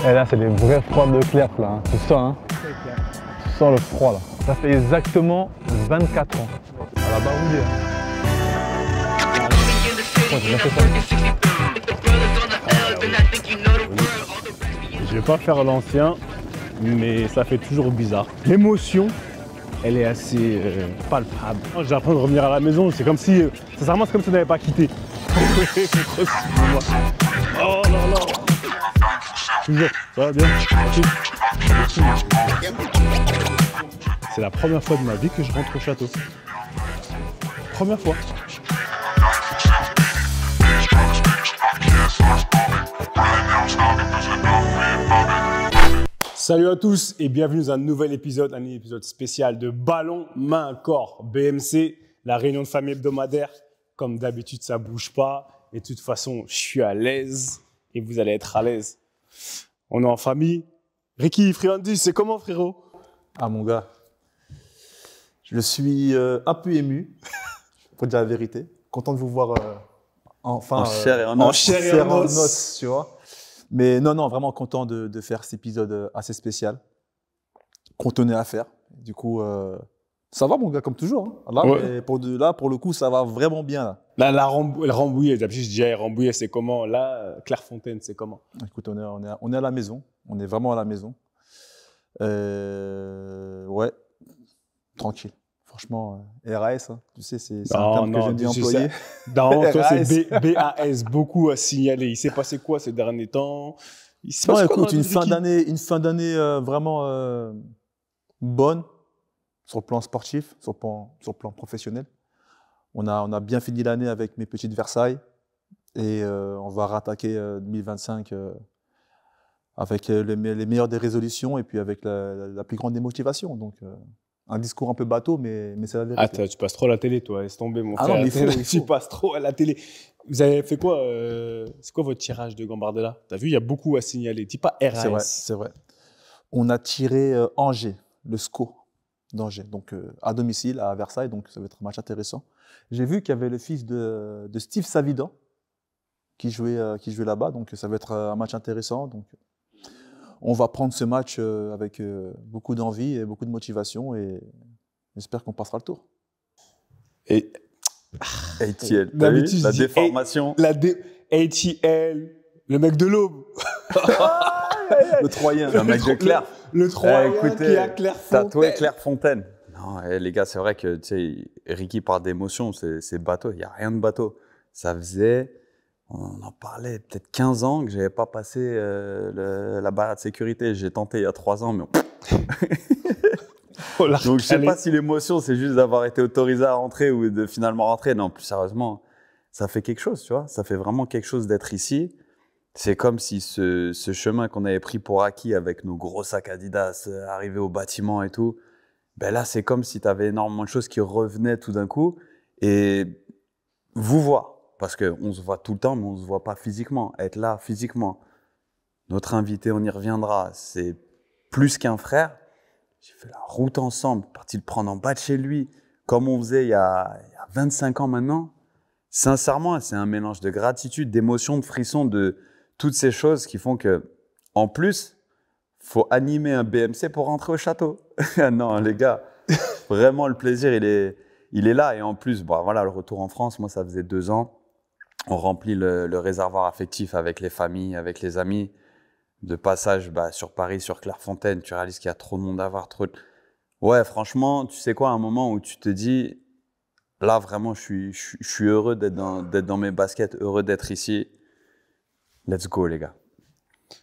Et là, c'est les vrais froids de Clerf, là. Hein. Tu sens, hein? Tu sens le froid, là. Ça fait exactement 24 ans. À la Baroudée. Ouais, j'ai bien fait ça. Je vais pas faire l'ancien, mais ça fait toujours bizarre. L'émotion, elle est assez palpable. J'ai l'impression de revenir à la maison, c'est comme si, sincèrement, c'est comme si on n'avait pas quitté. Oh là là. Toujours, ça va bien? C'est la première fois de ma vie que je rentre au château. Première fois. Salut à tous et bienvenue dans un nouvel épisode, spécial de Ballon, Main, Corps, BMC, la réunion de famille hebdomadaire. Comme d'habitude, ça bouge pas. Et de toute façon, je suis à l'aise et vous allez être à l'aise. On est en famille. Ricky, Friandis, c'est comment, frérot? Ah, mon gars, je suis un peu ému, pour dire la vérité. Content de vous voir enfin en chair et en os, tu vois. Mais non, vraiment content de faire cet épisode assez spécial qu'on tenait à faire. Du coup, ça va, mon gars, comme toujours. Hein. Là, Ouais. Pour le coup, ça va vraiment bien. Là. La Rambouillet, d'habitude, je disais Rambouillet, c'est comment? Là, Clairefontaine, c'est comment? Écoute, on est à la maison. On est vraiment à la maison. Ouais, tranquille. Franchement, RAS, hein, tu sais, c'est un terme que j'aime bien employer. Non, toi, c'est BAS, beaucoup à signaler. Il s'est passé quoi ces derniers temps? Il s'est passé quoi écoute, dans la vie de une fin d'année vraiment bonne sur le plan sportif, sur le plan professionnel. On a bien fini l'année avec mes petites Versailles et on va rattaquer 2025 avec les meilleures des résolutions et puis avec la plus grande des motivations. Donc, un discours un peu bateau, mais c'est la vérité. Ah, tu passes trop à la télé, toi. Laisse tomber, mon frère. Non, mais il faut. Tu passes trop à la télé. Vous avez fait quoi c'est quoi votre tirage de Gambardella? T'as vu, il y a beaucoup à signaler. Dis pas RAS. C'est vrai. On a tiré Angers, le SCO d'Angers, donc à domicile, à Versailles, donc ça va être un match intéressant. J'ai vu qu'il y avait le fils de Steve Savidan qui jouait là-bas, donc ça va être un match intéressant. Donc, on va prendre ce match avec beaucoup d'envie et beaucoup de motivation et j'espère qu'on passera le tour. Et ATL, D'habitude, la je dis déformation. ATL, le mec de l'Aube. Le Troyen. Le mec de Claire. Le Troyen Écoutez, qui a Clairefontaine. tatoué Clairefontaine. Non, les gars, c'est vrai que Ricky parle d'émotion, c'est bateau. Il n'y a rien de bateau. Ça faisait, on en parlait, peut-être 15 ans que je n'avais pas passé la barrière de sécurité. J'ai tenté il y a 3 ans, mais Oh, la donc je ne sais recalé. pas si l'émotion, c'est juste d'avoir été autorisé à rentrer ou de finalement rentrer. Non, plus sérieusement, ça fait quelque chose, tu vois. Ça fait vraiment quelque chose d'être ici. C'est comme si ce chemin qu'on avait pris pour acquis avec nos gros sacs Adidas, arriver au bâtiment et tout, ben là, c'est comme si tu avais énormément de choses qui revenaient tout d'un coup. Et vous voir, parce qu'on se voit tout le temps, mais on ne se voit pas physiquement. Être là physiquement. Notre invité, on y reviendra, c'est plus qu'un frère. J'ai fait la route ensemble, parti le prendre en bas de chez lui, comme on faisait il y a 25 ans maintenant. Sincèrement, c'est un mélange de gratitude, d'émotion, de frisson, de toutes ces choses qui font que, en plus, faut animer un BMC pour rentrer au château. Non, les gars, vraiment le plaisir, il est là. Et en plus, bon, voilà, le retour en France, moi, ça faisait 2 ans. On remplit le réservoir affectif avec les familles, avec les amis. De passage sur Paris, sur Clairefontaine, tu réalises qu'il y a trop de monde à voir. Ouais, franchement, tu sais quoi, à un moment où tu te dis, là, vraiment, je suis heureux d'être dans mes baskets, heureux d'être ici. Let's go, les gars.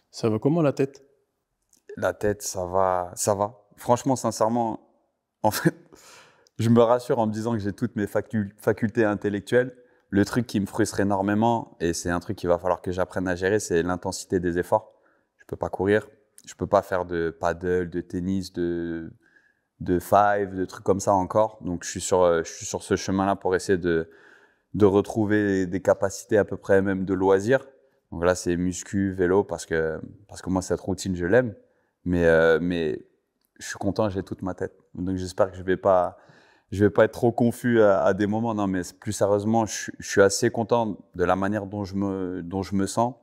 Ça va comment la tête? La tête, ça va. Franchement, sincèrement, en fait, je me rassure en me disant que j'ai toutes mes facultés intellectuelles. Le truc qui me frustre énormément, et c'est un truc qu'il va falloir que j'apprenne à gérer, c'est l'intensité des efforts. Je peux pas courir, je peux pas faire de paddle, de tennis, de five, de trucs comme ça encore. Donc, je suis sur ce chemin-là pour essayer de retrouver des capacités à peu près même de loisirs. Donc là, c'est muscu, vélo, parce que moi, cette routine, je l'aime. Mais je suis content, j'ai toute ma tête. Donc, j'espère que je vais pas être trop confus à des moments. Non, mais plus sérieusement, je suis assez content de la manière dont je me sens.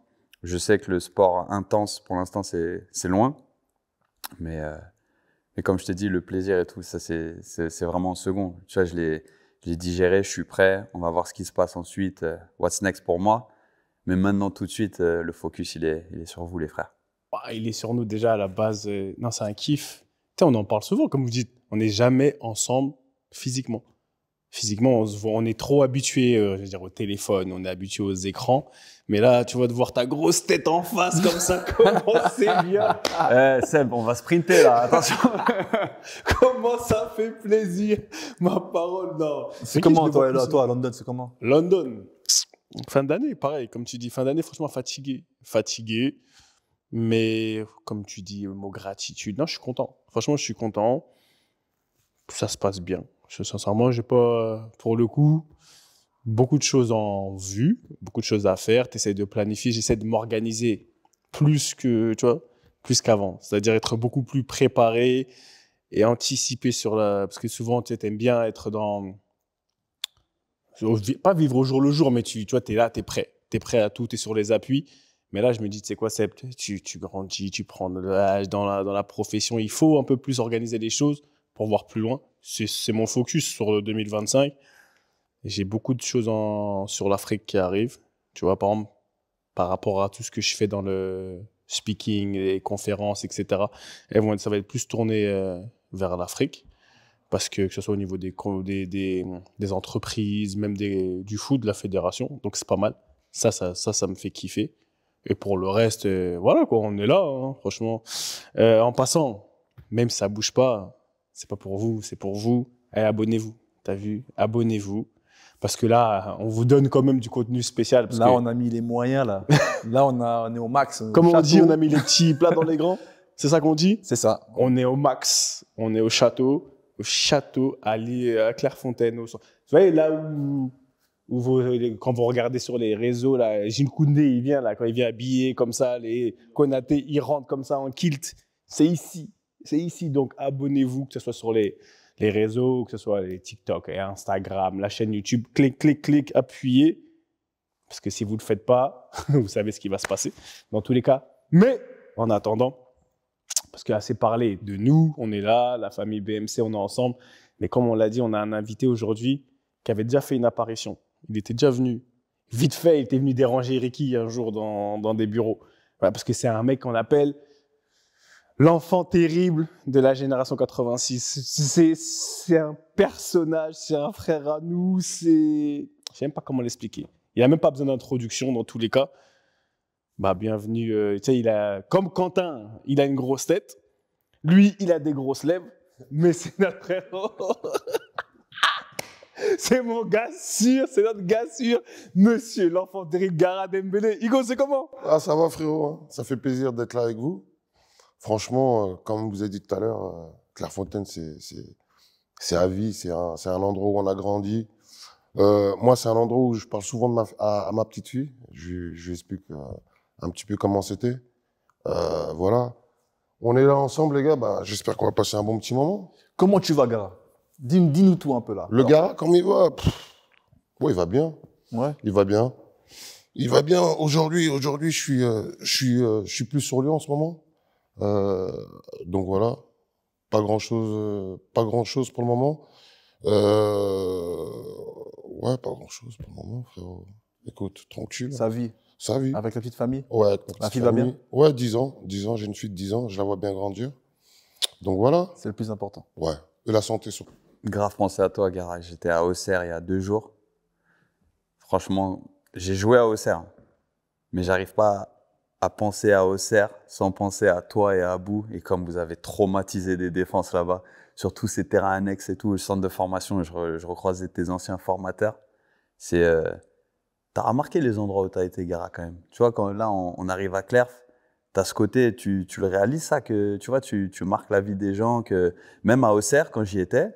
Je sais que le sport intense, pour l'instant, c'est loin. Mais comme je t'ai dit, le plaisir et tout, ça, c'est vraiment second. Tu vois, je l'ai digéré, je suis prêt. On va voir ce qui se passe ensuite. What's next pour moi. Mais maintenant, tout de suite, le focus, il est sur vous, les frères. Bah, il est sur nous déjà à la base. Non, c'est un kiff. Tu sais, on en parle souvent, comme vous dites. On n'est jamais ensemble physiquement. Physiquement, on se voit, on est trop habitué, je veux dire, au téléphone, on est habitué aux écrans. Mais là, tu vois, de voir ta grosse tête en face comme ça, comment c'est bien. Seb, on va sprinter là, attention. Comment ça fait plaisir. Ma parole, non. C'est comment, toi, à London, c'est comment? London, fin d'année, pareil, comme tu dis, fin d'année, franchement, fatigué. Fatigué, mais comme tu dis, le mot gratitude. Non, je suis content. Franchement, je suis content. Ça se passe bien. Sincèrement, j'ai pas, pour le coup, beaucoup de choses en vue, beaucoup de choses à faire. Tu essaies de planifier, j'essaie de m'organiser plus que, tu vois, plus qu'avant. C'est-à-dire être beaucoup plus préparé et anticiper sur la... Parce que souvent, tu aimes bien être dans... Pas vivre au jour le jour, mais tu vois, tu es là, tu es prêt. Tu es prêt à tout, tu es sur les appuis. Mais là, je me dis, tu sais quoi, Seb, tu grandis, tu prends de l'âge dans la profession. Il faut un peu plus organiser les choses pour voir plus loin. C'est mon focus sur le 2025. J'ai beaucoup de choses sur l'Afrique qui arrivent. Tu vois, par exemple, par rapport à tout ce que je fais dans le speaking, les conférences, etc., ça va être plus tourné vers l'Afrique. Parce que ce soit au niveau des entreprises, même du foot, de la fédération. Donc, c'est pas mal. Ça me fait kiffer. Et pour le reste, voilà, quoi, on est là, hein, franchement. En passant, même si ça bouge pas, c'est pas pour vous, c'est pour vous. Allez, abonnez-vous. T'as vu? Abonnez-vous. Parce que là, on vous donne quand même du contenu spécial. Parce là, que... on a mis les moyens, là. Là, on est au max. Comme on dit, on a mis les petits plats dans les grands. C'est ça qu'on dit? C'est ça. On est au max. On est au château. Au château, à Clairefontaine. Vous voyez, là quand vous regardez sur les réseaux, là, Gilles Koundé, il vient là, quand il vient habillé comme ça, les Konaté, ils rentrent comme ça en kilt. C'est ici. C'est ici. Donc, abonnez-vous, que ce soit sur les réseaux, que ce soit les TikTok et Instagram, la chaîne YouTube. Clic, clic, clic, appuyez. Parce que si vous ne le faites pas, vous savez ce qui va se passer dans tous les cas. Mais en attendant, parce qu'il a assez parlé de nous, on est là, la famille BMC, on est ensemble. Mais comme on l'a dit, on a un invité aujourd'hui qui avait déjà fait une apparition. Il était déjà venu. Vite fait, il était venu déranger Ricky un jour dans des bureaux. Voilà, parce que c'est un mec qu'on appelle l'enfant terrible de la génération 86. C'est un personnage, c'est un frère à nous. Je ne sais même pas comment l'expliquer. Il n'a même pas besoin d'introduction dans tous les cas. Bah, bienvenue. Tu sais, comme Quentin, il a une grosse tête. Lui, il a des grosses lèvres. Mais c'est notre frère. C'est mon gars sûr, c'est notre gars sûr. Monsieur, l'enfant terrible, Gara Dembélé. Hugo, c'est comment? Ah, ça va, frérot. Hein. Ça fait plaisir d'être là avec vous. Franchement, comme vous avez dit tout à l'heure, Clairefontaine, c'est à vie. C'est un endroit où on a grandi. Moi, c'est un endroit où je parle souvent à ma petite fille. Je lui explique un petit peu comment c'était. Voilà. On est là ensemble, les gars. Bah, j'espère qu'on va passer un bon petit moment. Comment tu vas, Gara? Dis-nous tout un peu, là. Le gars, comment il va? Ouais, il va bien. Ouais. Il va bien. Il va bien. Aujourd'hui, je suis plus sur lui en ce moment. Donc voilà. Pas grand chose pour le moment. Ouais, pas grand chose pour le moment, frérot. Écoute, tranquille. Sa vie. Sa vie. Avec la petite famille? Ouais, avec ma La petite fille va famille. bien? Ouais, 10 ans. 10 ans, j'ai une fille de 10 ans. Je la vois bien grandir. Donc voilà. C'est le plus important. Ouais. Et la santé surtout. Grave pensé à toi, Gara. J'étais à Auxerre il y a 2 jours. Franchement, j'ai joué à Auxerre. Mais j'arrive pas à penser à Auxerre sans penser à toi et à Abou. Et comme vous avez traumatisé des défenses là-bas, sur tous ces terrains annexes et tout, le centre de formation, je recroisais tes anciens formateurs. T'as remarqué les endroits où t'as été, Gara, quand même. Tu vois, quand là, on arrive à Clerf, t'as ce côté, tu le réalises ça, que tu vois, tu marques la vie des gens, que même à Auxerre, quand j'y étais,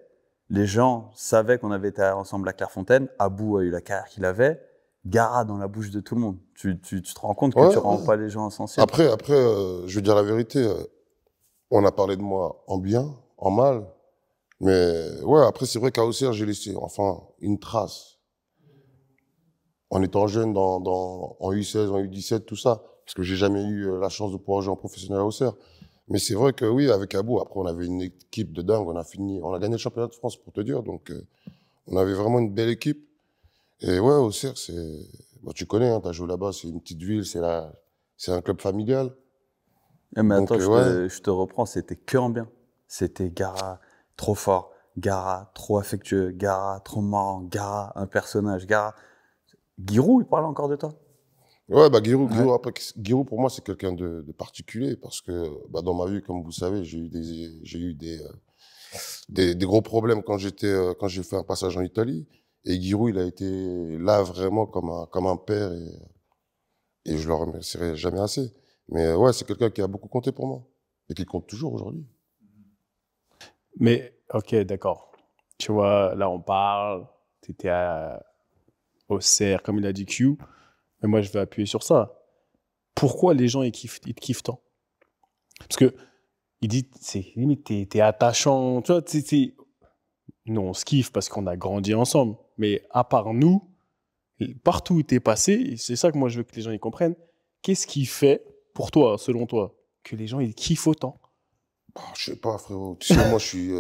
les gens savaient qu'on avait été ensemble à Clairefontaine. Abou a eu la carrière qu'il avait. Gara dans la bouche de tout le monde. Tu te rends compte que tu rends pas les gens insensibles. Après, je veux dire la vérité. On a parlé de moi en bien, en mal. Mais ouais, après, c'est vrai qu'à Auxerre, j'ai laissé une trace. En étant jeune, en U16, en U17, tout ça. parce que j'ai jamais eu la chance de pouvoir jouer en professionnel à Auxerre. Mais c'est vrai que oui, avec Abou, après on avait une équipe de dingue, on a gagné le championnat de France pour te dire, donc on avait vraiment une belle équipe. Et ouais, Auxerre, bon, tu connais, hein, tu as joué là-bas, c'est une petite ville, c'est un club familial. Mais Donc, attends, ouais. je te reprends, c'était que en bien. C'était Gara, trop fort, Gara, trop affectueux, Gara, trop marrant, Gara, un personnage, Gara. Giroud, il parle encore de toi? Ouais, bah Giroud, après, Giroud pour moi c'est quelqu'un de particulier parce que bah, dans ma vie, comme vous savez, j'ai eu des gros problèmes quand j'ai fait un passage en Italie. Et Giroud, il a été là vraiment comme un père et je le remercierai jamais assez. Mais ouais, c'est quelqu'un qui a beaucoup compté pour moi et qui compte toujours aujourd'hui. Mais, ok, d'accord. Tu vois, là, on parle, tu étais à Auxerre, comme il a dit Q, mais moi, je vais appuyer sur ça. Pourquoi les gens, ils te kiffent tant? Parce que, il dit, c'est limite, t'es attachant, tu vois, nous, on se kiffe parce qu'on a grandi ensemble, mais à part nous, partout où t'es passé, et c'est ça que moi, je veux que les gens y comprennent, qu'est-ce qui fait, pour toi, selon toi, que les gens, ils kiffent autant? Bah, je sais pas, frérot. Tu sais, moi, je suis.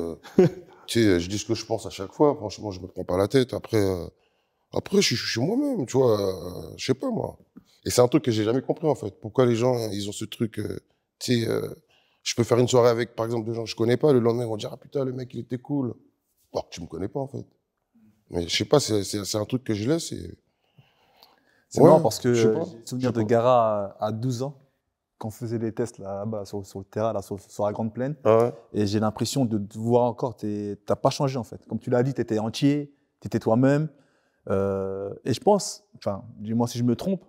Tu sais, je dis ce que je pense à chaque fois. Franchement, je me prends pas la tête. Après, je suis moi-même, tu vois. Je sais pas, moi. Et c'est un truc que j'ai jamais compris, en fait. Pourquoi les gens, ils ont ce truc. Tu sais, je peux faire une soirée avec, par exemple, des gens que je connais pas. Le lendemain, ils vont dire, ah putain, le mec, il était cool. Alors que tu me connais pas, en fait. Mais je sais pas, c'est un truc que je laisse. C'est Ouais, marrant parce que je sais pas. j'ai le souvenir Je sais de pas. Gara à 12 ans, quand on faisait les tests là-bas sur le terrain, là, sur la Grande Plaine. Ah ouais. Et j'ai l'impression de te voir encore. Tu n'as pas changé en fait. Comme tu l'as dit, tu étais entier, tu étais toi-même. Et je pense, enfin, dis-moi si je me trompe,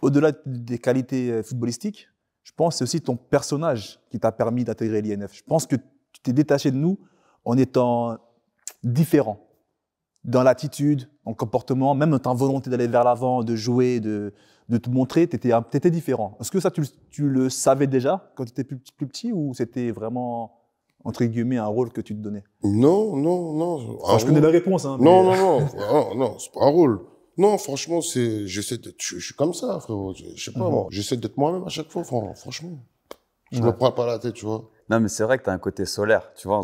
au-delà des qualités footballistiques, je pense que c'est aussi ton personnage qui t'a permis d'intégrer l'INF. Je pense que tu t'es détaché de nous en étant différent dans l'attitude, dans le comportement, même dans ta volonté d'aller vers l'avant, de jouer, de te montrer, tu étais différent. Est-ce que ça, tu le savais déjà quand tu étais plus petit ou c'était vraiment, entre guillemets, un rôle que tu te donnais? Non. Enfin, je connais la réponse. Hein, Non, mais... non, c'est pas un rôle. Non, franchement, j'essaie d'être, je suis comme ça, frérot. Je sais pas, moi. J'essaie d'être moi-même à chaque fois, franchement. Je me prends pas la tête, tu vois. Non, mais c'est vrai que tu as un côté solaire, tu vois,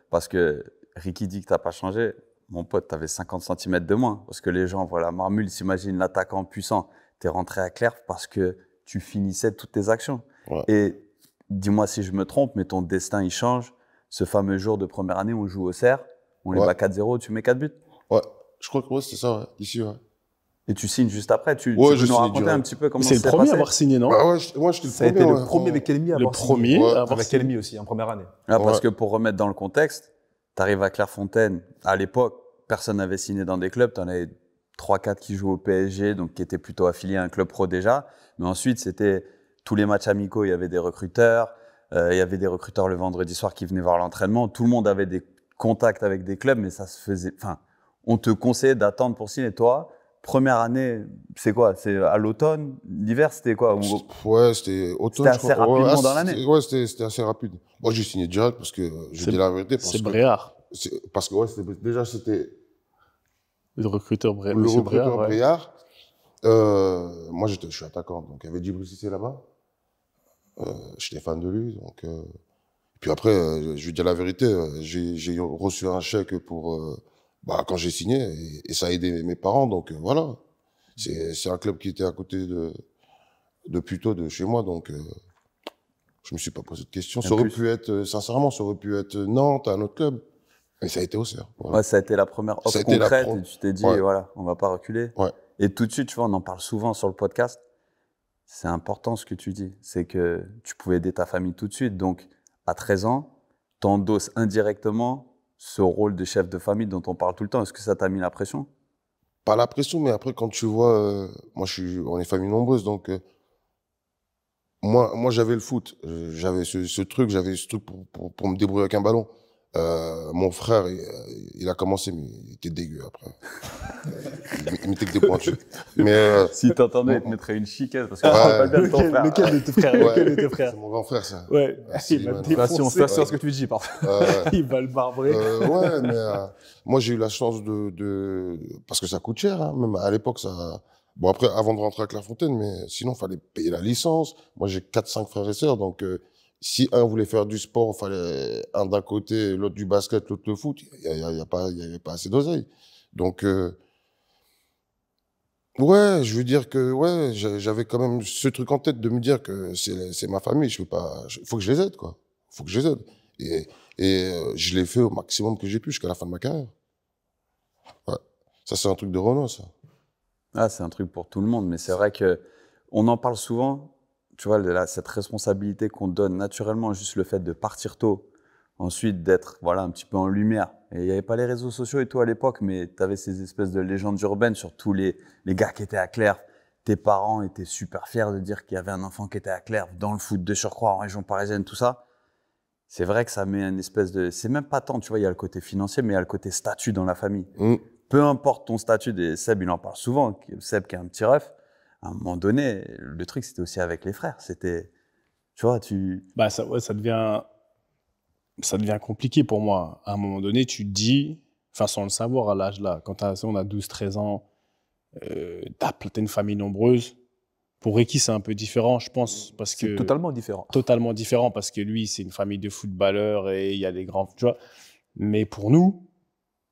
parce que Ricky dit que tu n'as pas changé. Mon pote, tu avais 50 cm de moins. Parce que les gens, voilà, Marmule s'imaginent l'attaquant puissant. Tu es rentré à Clerf parce que tu finissais toutes tes actions. Ouais. Et dis-moi si je me trompe, mais ton destin, il change. Ce fameux jour de première année, on joue au Cerf, on les bat 4-0, tu mets 4 buts. Ouais, je crois que c'était ça, ouais. Ici, ouais. Et tu signes juste après. Tu Ouais, peux nous raconter un petit peu comment C'est ça le s'est premier passé? à avoir signé, non? Bah ouais, moi, j'étais le Ça a premier. été ouais. le premier avec Kelmi à Le avoir signé. premier Ouais, à avoir Avec signé. Kelmi aussi, en première année. Ah, parce Ouais. que pour remettre dans le contexte, tu arrives à Clairefontaine. À l'époque, personne n'avait signé dans des clubs. Tu en avais 3-4 qui jouaient au PSG, donc qui étaient plutôt affiliés à un club pro déjà. Mais ensuite, c'était tous les matchs amicaux, il y avait des recruteurs. Il y avait des recruteurs le vendredi soir qui venaient voir l'entraînement. Tout le monde avait des contacts avec des clubs, mais ça se faisait. Enfin, on te conseillait d'attendre pour signer. Toi, première année, c'est quoi? C'est à l'automne? L'hiver, c'était quoi? Ouais, c'était automne. C'était assez rapidement dans l'année. Ouais, c'était assez rapide. Moi, j'ai signé direct parce que je dis la vérité. C'est Bréard. Parce que, ouais, déjà, c'était Le recruteur le Monsieur recruteur Bréard. Ouais. Bréard. Moi, je suis attaquant. Donc, il y avait Djibril Cissé là-bas. J'étais fan de lui. Donc, puis après, je vais dire la vérité, j'ai reçu un chèque pour quand j'ai signé et ça a aidé mes parents. Donc, voilà. C'est un club qui était à côté de plutôt de chez moi. Donc, je me suis pas posé de questions. Ça aurait pu être, sincèrement, ça aurait pu être Nantes, un autre club. Mais ça a été Auxerre. Voilà. Ouais, ça a été la première offre Ça a été la concrète pro- et tu t'es dit, Ouais. voilà, on va pas reculer. Ouais. Et tout de suite, tu vois, on en parle souvent sur le podcast. C'est important ce que tu dis. C'est que tu pouvais aider ta famille tout de suite. Donc, à 13 ans, tu endosses indirectement ce rôle de chef de famille dont on parle tout le temps. Est-ce que ça t'a mis la pression? Pas la pression, mais après, quand tu vois, on est famille nombreuse, donc moi j'avais le foot, j'avais ce truc pour me débrouiller avec un ballon. Mon frère, il a commencé, mais il était dégueu après. Il mettait que des pointus. Mais Si t'entendais, il te mettrait une chiquette parce que Ouais. je me rappelle bien de ton frère. Lequel de tes frères? ouais, Lequel de tes frères? c'est mon grand frère, ça. Ouais, Merci, il va man. le Bah, si on défoncer. fait sur ce que tu dis, parfait. Il va le barbrer. Ouais, mais moi j'ai eu la chance parce que ça coûte cher, hein, même à l'époque Bon, après, avant de rentrer à Clairefontaine, mais sinon, il fallait payer la licence. Moi, j'ai 4-5 frères et sœurs. Donc, si un voulait faire du sport, il fallait un d'un côté, l'autre du basket, l'autre le foot. Il n'y avait pas assez d'oseille. Donc, ouais, je veux dire que ouais, j'avais quand même ce truc en tête de me dire que c'est ma famille. Je peux pas, faut que je les aide, quoi. Faut que je les aide. Je l'ai fait au maximum que j'ai pu jusqu'à la fin de ma carrière. Ouais. Ça, c'est un truc de Renault, ça. Ah, c'est un truc pour tout le monde, mais c'est vrai que on en parle souvent. Tu vois, cette responsabilité qu'on donne naturellement, juste le fait de partir tôt, ensuite d'être voilà, un petit peu en lumière. Et il n'y avait pas les réseaux sociaux et tout à l'époque, mais tu avais ces espèces de légendes urbaines sur tous les gars qui étaient à Clerf. Tes parents étaient super fiers de dire qu'il y avait un enfant qui était à Clerf, dans le foot de surcroît, en région parisienne, tout ça. C'est vrai que ça met une espèce de... C'est même pas tant, tu vois, il y a le côté financier, mais il y a le côté statut dans la famille. Peu importe ton statut, Seb, il en parle souvent, Seb qui est un petit ref, à un moment donné, le truc, c'était aussi avec les frères. C'était, tu vois, Bah, ça devient compliqué pour moi. À un moment donné, tu te dis, enfin, sans le savoir à l'âge là, quand on a 12-13 ans, t'as une famille nombreuse. Pour Ricky, c'est un peu différent, je pense, parce que... C'est totalement différent. Totalement différent, parce que lui, c'est une famille de footballeurs et il y a des grands... Tu vois. Mais pour nous,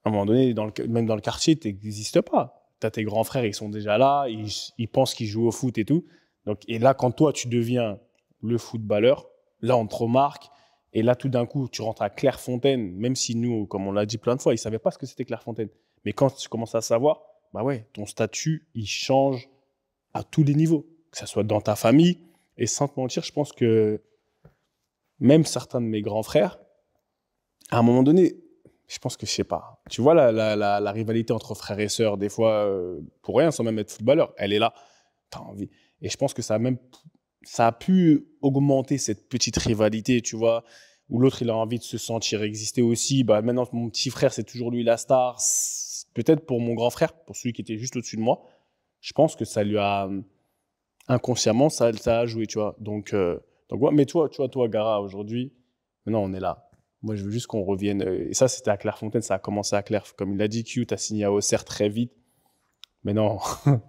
à un moment donné, même dans le quartier, tu n'existes pas. Tu as tes grands frères, ils sont déjà là, ils pensent qu'ils jouent au foot et tout. Donc, et là, quand toi, tu deviens le footballeur, là, on te remarque. Et là, tout d'un coup, tu rentres à Clairefontaine, même si nous, comme on l'a dit plein de fois, ils ne savaient pas ce que c'était Clairefontaine. Mais quand tu commences à savoir, bah ouais, ton statut, il change à tous les niveaux. Que ce soit dans ta famille. Et sans te mentir, je pense que même certains de mes grands frères, à un moment donné, je pense que, je sais pas, tu vois la rivalité entre frères et sœurs, des fois, pour rien, sans même être footballeur, elle est là, t'as envie. Et je pense que ça a pu augmenter cette petite rivalité, tu vois, où l'autre, il a envie de se sentir exister aussi. Bah, maintenant, mon petit frère, c'est toujours lui la star. Peut-être pour mon grand frère, pour celui qui était juste au-dessus de moi, je pense que ça lui a... Inconsciemment, ça a joué, tu vois. Donc ouais. Mais toi, Gara, aujourd'hui, maintenant, on est là. Moi, je veux juste qu'on revienne. Et ça, c'était à Clairefontaine, ça a commencé à Claire. Comme il l'a dit, Q, tu as signé à Auxerre très vite. Mais non,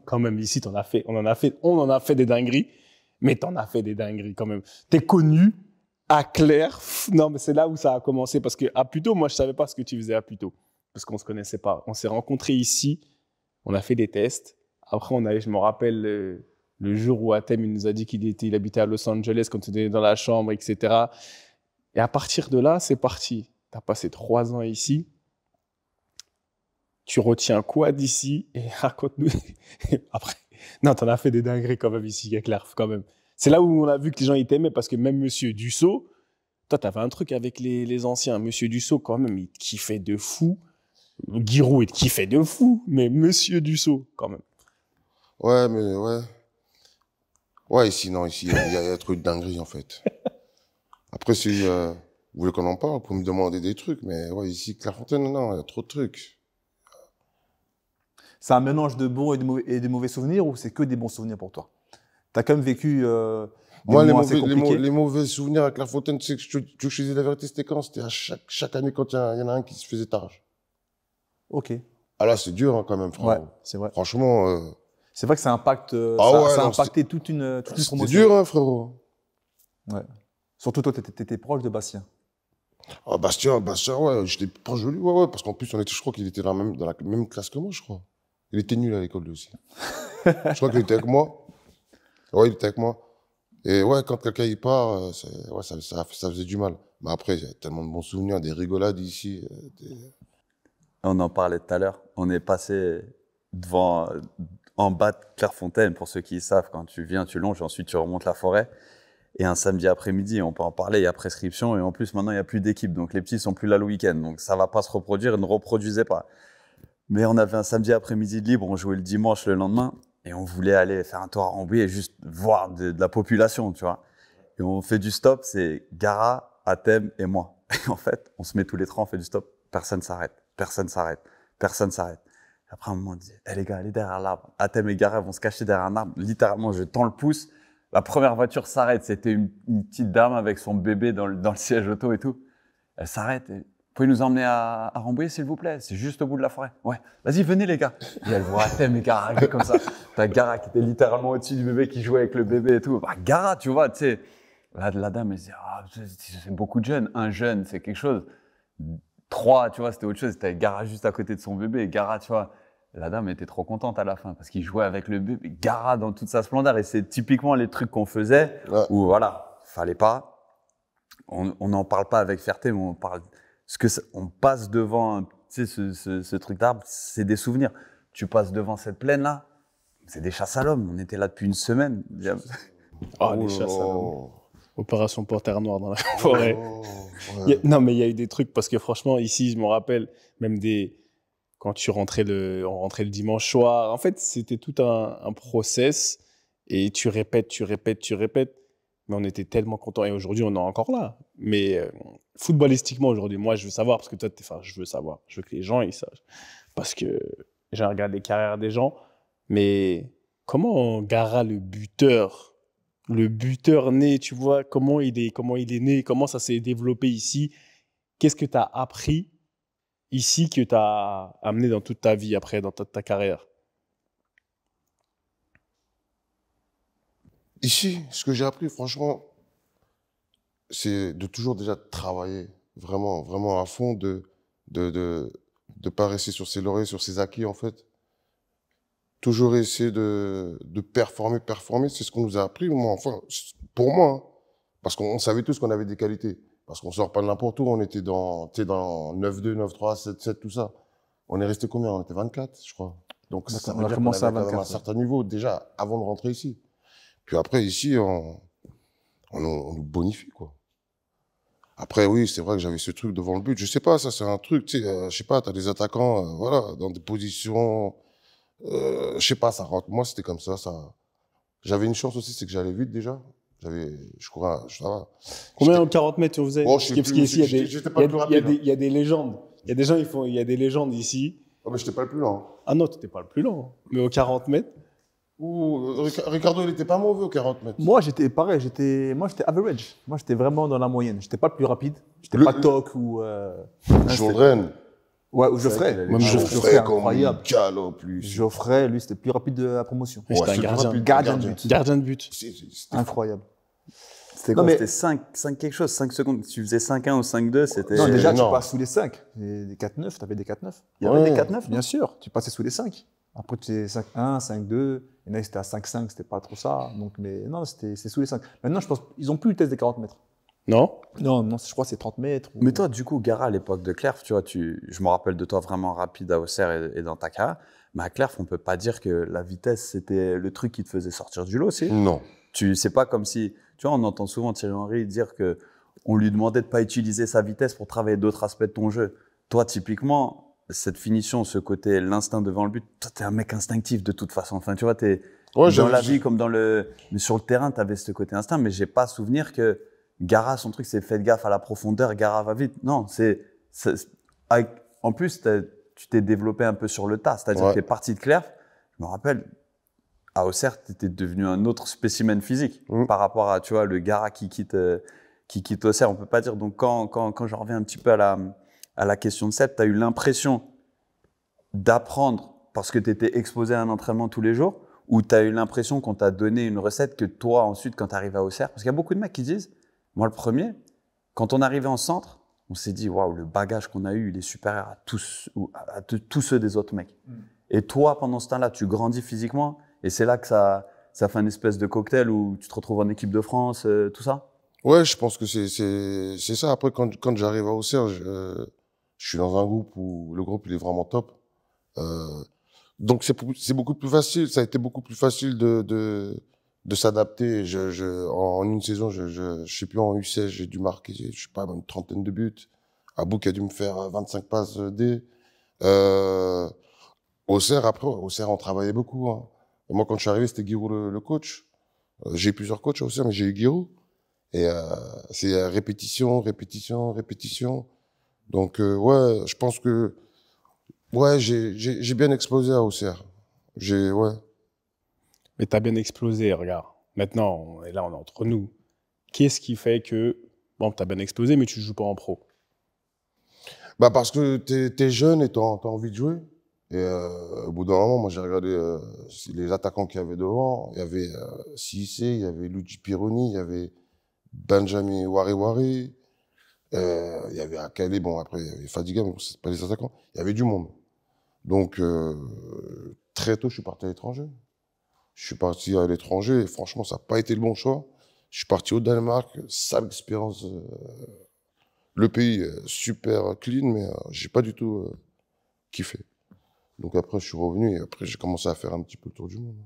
quand même, ici, on en a fait des dingueries. Mais t'en as fait des dingueries quand même. T'es connu à Claire. Non, mais c'est là où ça a commencé. Parce qu'à Puteaux, moi, je savais pas ce que tu faisais à Puteaux. Parce qu'on se connaissait pas. On s'est rencontrés ici. On a fait des tests. Après, je me rappelle... Le jour où Atem il nous a dit qu'il habitait à Los Angeles quand il était dans la chambre, etc. Et à partir de là, c'est parti. Tu as passé 3 ans ici. Tu retiens quoi d'ici? Et raconte-nous. Après, non, tu en as fait des dingueries quand même ici, Claire, quand même. C'est là où on a vu que les gens ils t'aimaient parce que même Monsieur Dussault, toi, tu avais un truc avec les anciens. Monsieur Dussault, quand même, il te kiffait de fou. Giroud, il te kiffait de fou. Mais Monsieur Dussault, quand même. Ouais, mais ouais. Ouais, ici, il y a trop de dingueries, en fait. Après, si vous voulez qu'on en parle, pour me demander des trucs, mais ouais, ici, Clairefontaine, non, il y a trop de trucs. C'est un mélange de bons et de mauvais souvenirs ou c'est que des bons souvenirs pour toi? Tu as quand même vécu des Moi, moments assez compliqués. les mauvais souvenirs à Clairefontaine, tu sais que je te dis la vérité, c'était quand? C'était à chaque année quand il y en a un qui se faisait tard. Ok. Ah là, c'est dur, hein, quand même, frère. Ouais, c'est vrai. Franchement... C'est vrai que ça impacte, ça a impacté toute une promotion. C'était dur, hein, frérot. Ouais. Surtout toi, tu étais proche de Bastien. Ah, Bastien, ouais, j'étais proche de lui, ouais, parce qu'en plus, je crois qu'il était dans la même classe que moi, je crois. Il était nul à l'école, lui aussi. Je crois qu'il était avec moi. Ouais, il était avec moi. Et ouais, quand quelqu'un y part, ça faisait du mal. Mais après, il y a tellement de bons souvenirs, des rigolades ici. On en parlait tout à l'heure. On est passé en bas de Clairefontaine, pour ceux qui savent, quand tu viens, tu longes, ensuite tu remontes la forêt. Et un samedi après-midi, on peut en parler, il y a prescription. Et en plus, maintenant, il n'y a plus d'équipe. Donc, les petits sont plus là le week-end. Donc, ça ne va pas se reproduire. Ils ne reproduisaient pas. Mais on avait un samedi après-midi de libre. On jouait le dimanche le lendemain. Et on voulait aller faire un tour à Rambouillet et juste voir de la population, tu vois. Et on fait du stop. C'est Gara, Atem et moi. Et en fait, on se met tous les trois, on fait du stop. Personne s'arrête. Personne s'arrête. Personne s'arrête. Après, un moment, on dit, les gars, allez derrière l'arbre. Atem et Gara vont se cacher derrière un arbre. Littéralement, je tends le pouce. La première voiture s'arrête. C'était une petite dame avec son bébé dans le siège auto et tout. Elle s'arrête. Et pouvez nous emmener à Rambouillet, s'il vous plaît? C'est juste au bout de la forêt. Ouais, vas-y, venez, les gars. Et elle voit thème et Gara comme ça. T'as Gara qui était littéralement au-dessus du bébé qui jouait avec le bébé et tout. Bah, Gara, tu vois, tu sais. La dame, elle se dit, ah, c'est beaucoup de jeunes. Un jeune, c'est quelque chose. 3, tu vois, c'était autre chose. C'était Gara juste à côté de son bébé. Et Gara, tu vois, la dame était trop contente à la fin parce qu'il jouait avec le bébé. Gara dans toute sa splendeur. Et c'est typiquement les trucs qu'on faisait où, voilà, fallait pas. On n'en parle pas avec fierté, mais on parle. On passe devant, tu sais, ce truc d'arbre, c'est des souvenirs. Tu passes devant cette plaine-là, c'est des chasses à l'homme. On était là depuis une semaine. Oh, les chasses à l'homme. Opération Panthère Noire dans la forêt. Non, mais il y a eu des trucs, parce que franchement, ici, je me rappelle, même quand on rentrait le dimanche soir, en fait, c'était tout un process, et tu répètes, mais on était tellement contents, et aujourd'hui, on est encore là. Mais footballistiquement, aujourd'hui, moi, je veux savoir, parce que toi, je veux savoir, je veux que les gens, ils sachent, parce que j'ai regardé les carrières des gens, mais comment Gara, le buteur né, tu vois, comment il est né, comment ça s'est développé ici, qu'est-ce que tu as appris ici que tu as amené dans toute ta vie après, dans ta carrière? Ici, ce que j'ai appris, franchement, c'est de toujours déjà travailler vraiment, vraiment à fond, de pas rester sur ses lauriers, sur ses acquis, en fait. Toujours essayer de performer, c'est ce qu'on nous a appris, moi, enfin, pour moi, hein. Parce qu'on savait tous qu'on avait des qualités. Parce qu'on sort pas de n'importe où, on était dans 9-2, 9-3, 7-7, tout ça. On est resté combien? On était 24, je crois. Donc ça veut dire qu'on avait quand même un certain niveau, déjà, avant de rentrer ici. Puis après, ici, on nous bonifie, quoi. Après, oui, c'est vrai que j'avais ce truc devant le but. Je sais pas, ça, c'est un truc, tu sais, je sais pas, t'as des attaquants, voilà, dans des positions, je sais pas, ça rentre. Moi, c'était comme ça. J'avais une chance aussi, c'est que j'allais vite déjà. Je courais, ça va. Combien en 40 mètres tu faisais? Oh, Parce qu'ici, il y a des légendes. Il y a des gens, il y a des légendes ici. Oh, mais j'étais pas le plus lent. Ah non, tu n'étais pas le plus lent. Mais aux 40 mètres. Ricardo, il était pas mauvais aux 40 mètres. Moi, j'étais pareil. J'étais average. Moi, j'étais vraiment dans la moyenne. J'étais pas le plus rapide. J'étais pas toc ou. Jourdain. Ouais, ou Geoffrey. Même Geoffrey, incroyable. Calo, plus. Geoffrey, lui, c'était plus rapide de la promotion. Ouais, c'était un gardien de but. Gardien de but. Incroyable. C'était quoi? C'était 5 quelque chose, 5 secondes. Si tu faisais 5-1 ou 5-2, c'était. Non, déjà, tu passes sous les 5. Des 4-9, tu avais des 4-9. Il y avait des 4-9? Bien sûr, tu passais sous les 5. Après, tu es 5-1, 5-2. Et là, c'était à 5-5, c'était pas trop ça. Donc, mais non, c'est sous les 5. Maintenant, je pense qu'ils n'ont plus le test des 40 mètres. Non, je crois que c'est 30 mètres. Mais toi, du coup, Gara, à l'époque de Clerf, tu vois, je me rappelle de toi vraiment rapide à Auxerre et dans ta carrière. Mais à Clerf, on ne peut pas dire que la vitesse, c'était le truc qui te faisait sortir du lot aussi. Non. C'est pas comme si, tu vois, on entend souvent Thierry Henry dire qu'on lui demandait de ne pas utiliser sa vitesse pour travailler d'autres aspects de ton jeu. Toi, typiquement, cette finition, ce côté, l'instinct devant le but, toi, t'es un mec instinctif de toute façon. Enfin, tu vois, dans la vie comme mais sur le terrain, t'avais ce côté instinct, mais j'ai pas souvenir que Gara, son truc, c'est faites gaffe à la profondeur, Gara va vite. Non, en plus, tu t'es développé un peu sur le tas, c'est-à-dire que t'es parti de Clerf. Je me rappelle, à Auxerre, tu étais devenu un autre spécimen physique par rapport à, tu vois, le Gara qui quitte Auxerre. On peut pas dire. Donc, quand je reviens un petit peu à la question de Seb, tu as eu l'impression d'apprendre parce que tu étais exposé à un entraînement tous les jours, ou tu as eu l'impression qu'on t'a donné une recette que toi, ensuite, quand tu arrives à Auxerre, parce qu'il y a beaucoup de mecs qui disent, moi le premier, quand on arrivait en centre, on s'est dit, waouh, le bagage qu'on a eu, il est supérieur à tous ceux des autres mecs. Et toi, pendant ce temps-là, tu grandis physiquement, et c'est là que ça fait une espèce de cocktail où tu te retrouves en équipe de France, tout ça? Ouais, je pense que c'est ça. Après, quand j'arrive à Auxerre, je suis dans un groupe où le groupe, il est vraiment top. Donc, c'est beaucoup plus facile. Ça a été beaucoup plus facile de s'adapter. En une saison, je sais plus, en U16, j'ai dû marquer, je sais pas, une trentaine de buts. Abouk a dû me faire 25 passes D. Auxerre, on travaillait beaucoup, hein. Et moi, quand je suis arrivé, c'était Giroud le coach. J'ai eu plusieurs coachs à Auxerre, mais j'ai eu Giroud. Et c'est répétition. Donc, ouais, je pense que j'ai bien explosé à Auxerre. Ouais. Mais tu as bien explosé, regarde. Maintenant, on est entre nous. Qu'est-ce qui fait que, bon, tu as bien explosé, mais tu ne joues pas en pro? Bah parce que t'es jeune et t'as envie de jouer. Et au bout d'un moment, moi j'ai regardé les attaquants qu'il y avait devant. Il y avait Cissé, il y avait Luigi Pironi, il y avait Benjamin Wari. Il y avait Akali, bon après il y avait Fadiga, mais bon, c'est pas les attaquants. Il y avait du monde. Donc très tôt, je suis parti à l'étranger. Je suis parti à l'étranger et franchement, ça n'a pas été le bon choix. Je suis parti au Danemark, sale expérience. Le pays super clean, mais j'ai pas du tout kiffé. Donc après, je suis revenu et après, j'ai commencé à faire un petit peu le tour du monde.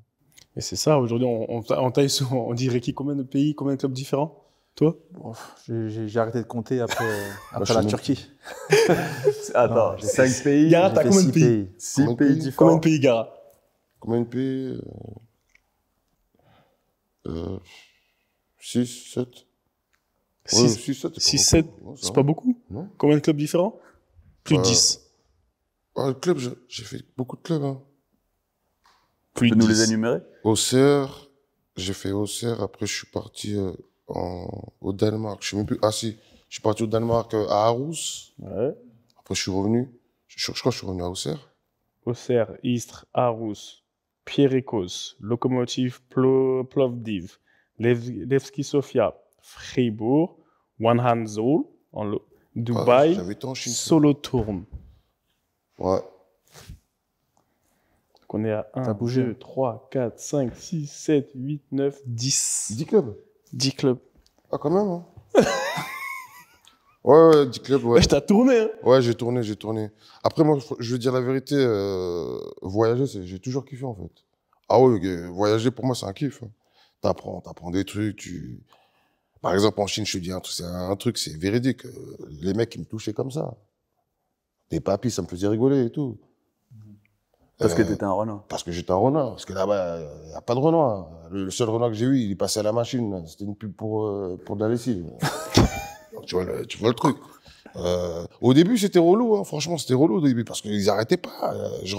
Et c'est ça, aujourd'hui, on taille souvent, on dirait combien de pays, combien de clubs différents? Toi? Bon, j'ai arrêté de compter après je la suis Turquie. Attends, Non, j'ai 5 pays, Gara, J'ai t'as fait combien de 6 pays? 6 Combien de pays pays Combien différents. de pays, Gara? Combien de pays 6, 7. 6, 6, 7. 6, 7, c'est pas beaucoup? Non. Combien de clubs différents? Plus de Euh, 10. Le club, j'ai fait beaucoup de clubs. Hein. Plus Tu de peux nous 10. les énumérer? Auxerre, j'ai fait Auxerre, après je suis parti au Danemark. Je sais même plus. Ah si, je suis parti au Danemark à Aarhus. Ouais. Après je suis revenu. Je crois que je suis revenu à Auxerre. Auxerre, Istres, Aarhus, Pierikos, Lokomotiv Plovdiv, Levski Sofia, Fribourg, Wanhanzol, Dubaï, J'avais été en Chine. Solothurn. Ouais. Donc on est à 1, T'as bougé. 2, 3, 4, 5, 6, 7, 8, 9, 10. 10 clubs. 10 clubs. Ah quand même, hein. Ouais, 10 clubs, ouais. Je t'ai tourné, hein. Ouais, j'ai tourné. Après, moi, je veux dire la vérité, voyager, j'ai toujours kiffé, en fait. Ah oui, voyager, pour moi, c'est un kiff. Hein. T'apprends des trucs, Par exemple, en Chine, je te dis un truc, c'est véridique. Les mecs, ils me touchaient comme ça. Des papis, ça me faisait rigoler et tout. Parce que t'étais un renard. Parce que j'étais un renard. Parce que là-bas, il n'y a pas de renard. Le seul renard que j'ai eu, il est passé à la machine. C'était une pub pour de la lessive. Donc, tu vois le truc. Au début, c'était relou. Hein. Franchement, c'était relou au début. Parce qu'ils n'arrêtaient pas.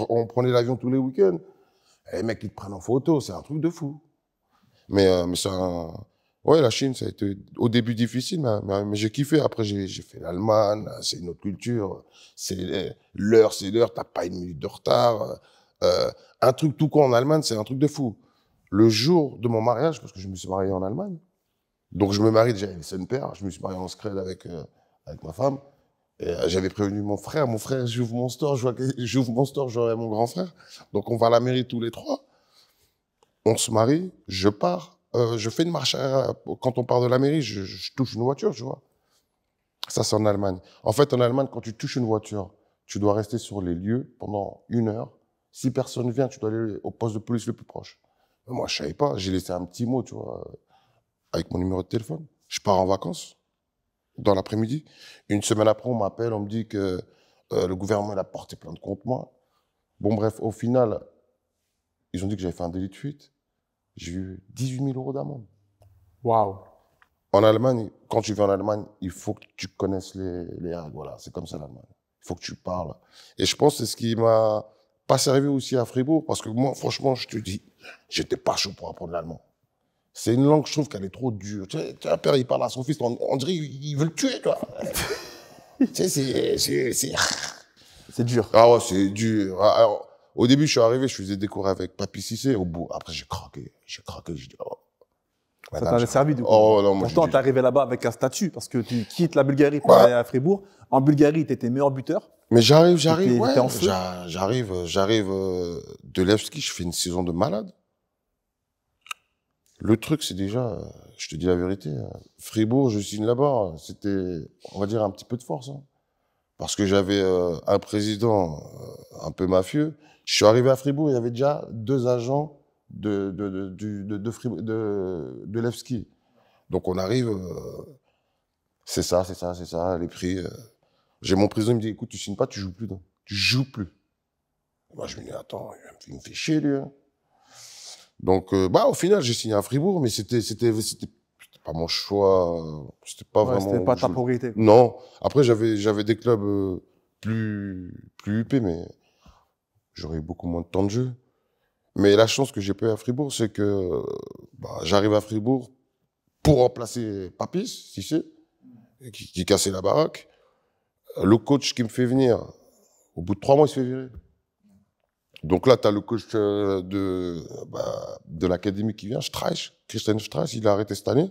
On prenait l'avion tous les week-ends. Et les mecs, ils te prennent en photo. C'est un truc de fou. Mais c'est un... Ouais, la Chine, ça a été au début difficile, mais j'ai kiffé. Après, j'ai fait l'Allemagne, c'est une autre culture. C'est l'heure, t'as pas une minute de retard. Un truc tout con en Allemagne, c'est un truc de fou. Le jour de mon mariage, parce que je me suis marié en Allemagne, donc je me marie déjà avec son père, je me suis marié en scred avec ma femme. Et j'avais prévenu mon frère, j'ouvre mon store, j'aurai mon grand frère. Donc on va à la mairie tous les trois. On se marie, je pars. Je fais une marche arrière. Quand on part de la mairie, je touche une voiture, tu vois. Ça, c'est en Allemagne. En fait, en Allemagne, quand tu touches une voiture, tu dois rester sur les lieux pendant 1 heure. Si personne vient, tu dois aller au poste de police le plus proche. Mais moi, je savais pas. J'ai laissé un petit mot, tu vois, avec mon numéro de téléphone. Je pars en vacances dans l'après-midi. 1 semaine après, on m'appelle, on me dit que le gouvernement il a porté plainte contre moi. Bon, bref, au final, ils ont dit que j'avais fait un délit de fuite. J'ai eu 18 000 € d'amende. Waouh. En Allemagne, quand tu viens en Allemagne, il faut que tu connaisses les règles. Voilà, c'est comme ça l'Allemagne. Il faut que tu parles. Et je pense que c'est ce qui m'a pas servi aussi à Fribourg, parce que moi, franchement, je te dis, j'étais pas chaud pour apprendre l'allemand. C'est une langue, je trouve qu'elle est trop dure. Tu sais, un père, il parle à son fils, on dirait qu'il veut le tuer, toi. Tu sais, C'est dur. Ah ouais, c'est dur. Alors, au début, je suis arrivé, je faisais des cours avec Papy Cissé. Au bout, après, j'ai craqué. J'ai dit, oh. Ça t'avait servi du coup. Oh, non, moi, Pourtant, t'es arrivé là-bas avec un statut, parce que tu quittes la Bulgarie pour aller à Fribourg. En Bulgarie, t'étais meilleur buteur. Mais j'arrive, T'étais en feu. j'arrive de Levski, je fais une saison de malade. Le truc, c'est déjà, je te dis la vérité, Fribourg, je signe là-bas, c'était, on va dire, un petit peu de force. Hein. Parce que j'avais un président un peu mafieux. Je suis arrivé à Fribourg, il y avait déjà 2 agents de Levski. Donc on arrive, c'est ça, les prix. J'ai mon président, il me dit, écoute, tu signes pas, tu joues plus. Donc. Tu joues plus. Moi, je me dis, attends, il me fait chier, lui. Hein. Donc, au final, j'ai signé à Fribourg, mais c'était pas mon choix. C'était pas vraiment. C'était pas ta priorité. Non. Après, j'avais des clubs plus huppés, mais j'aurais eu beaucoup moins de temps de jeu. Mais la chance que j'ai pas eu à Fribourg, c'est que j'arrive à Fribourg pour remplacer Papis, Cissé, qui cassait la baraque. Le coach qui me fait venir, au bout de 3 mois, il se fait virer. Donc là, tu as le coach de l'académie qui vient, Christian Streich, il a arrêté cette année.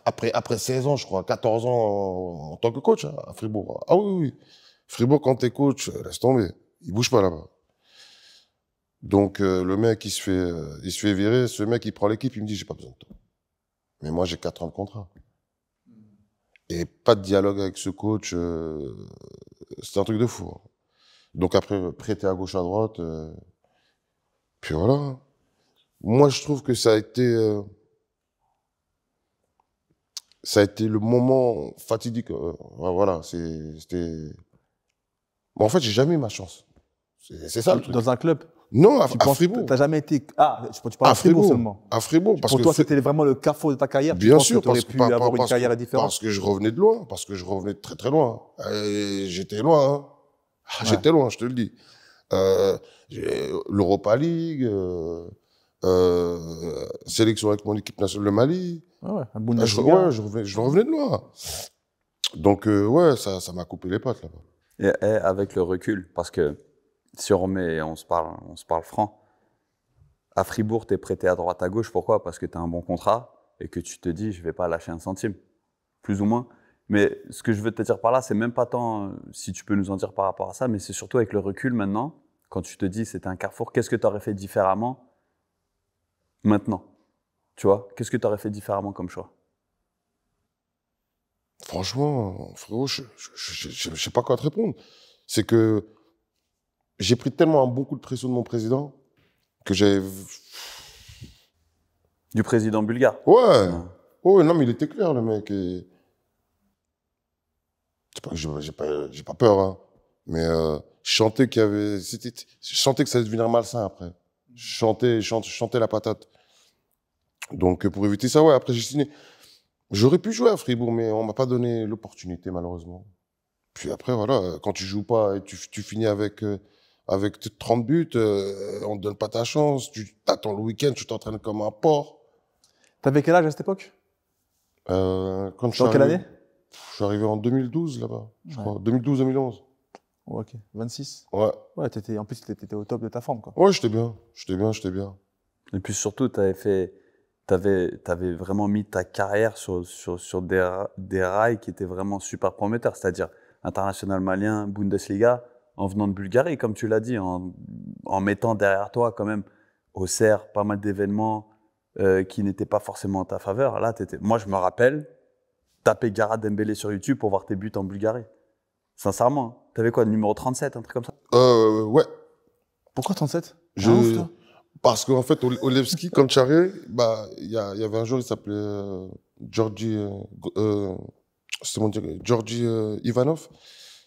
Après 16 ans, je crois, 14 ans en tant que coach à Fribourg. Ah oui, oui. Fribourg, quand t'es coach, laisse tomber. Il bouge pas là-bas. Donc le mec, il se fait virer. Ce mec, il prend l'équipe, il me dit, j'ai pas besoin de toi. Mais moi, j'ai 4 ans de contrat. Et pas de dialogue avec ce coach. C'est un truc de fou. Hein. Donc après, prêté à gauche, à droite. Puis voilà. Moi, je trouve que ça a été le moment fatidique. Voilà, c'était... Mais en fait, j'ai jamais eu ma chance. C'est ça le truc. Dans un club? Non, à Fribourg. Tu n'as jamais été... Ah, tu parles à Fribourg seulement. À Fribourg. Parce pour que toi, c'était vraiment le carrefour de ta carrière? Bien sûr, parce que tu aurais pu avoir une carrière différente? Parce que je revenais de loin, parce que je revenais de très très loin. J'étais loin, hein. J'étais loin, je te le dis. L'Europa League, sélection avec mon équipe nationale de Mali. Ouais, un bon je revenais de loin. Donc, ouais, ça m'a coupé les pattes là-bas. Et avec le recul, parce que si on se parle franc, à Fribourg, tu es prêté à droite à gauche. Pourquoi? Parce que tu as un bon contrat et que tu te dis, je ne vais pas lâcher un centime, plus ou moins. Mais ce que je veux te dire par là, c'est même pas tant si tu peux nous en dire par rapport à ça, mais c'est surtout avec le recul maintenant, quand tu te dis c'était un carrefour, qu'est-ce que tu aurais fait différemment maintenant? Tu vois, qu'est-ce que tu aurais fait différemment comme choix? Franchement, frérot, je sais pas quoi te répondre. C'est que j'ai pris tellement un bon coup de pression de mon président que j'ai... Du président bulgare? Ouais. Ouais, non, mais il était clair, le mec. Et... J'ai pas peur, hein. Mais je sentais qu'il y avait... Je sentais que ça allait devenir malsain après. Je chantais la patate. Donc, pour éviter ça, ouais, après j'ai signé. J'aurais pu jouer à Fribourg, mais on m'a pas donné l'opportunité, malheureusement. Puis après, voilà, quand tu joues pas et tu finis avec 30 buts, on te donne pas ta chance, tu t'attends le week-end, tu t'entraînes comme un porc. T'avais quel âge à cette époque? Quand Dans quelle année? Je suis arrivé en 2012, là-bas, je crois. 2012-2011. Ok, 26. Ouais. Ouais, en plus, t'étais au top de ta forme, quoi. Ouais, j'étais bien. Et puis surtout, t'avais vraiment mis ta carrière sur des rails qui étaient vraiment super prometteurs, c'est-à-dire international malien, Bundesliga, en venant de Bulgarie, comme tu l'as dit, en mettant derrière toi quand même au CER pas mal d'événements qui n'étaient pas forcément en ta faveur. Là, moi, je me rappelle, taper Gara Dembélé sur YouTube pour voir tes buts en Bulgarie. Sincèrement, hein. T'avais quoi, numéro 37, un truc comme ça? Ouais. Pourquoi 37? Parce qu'en fait, Olewski, quand tu arrives, il y avait un joueur, il s'appelait Georgi Ivanov.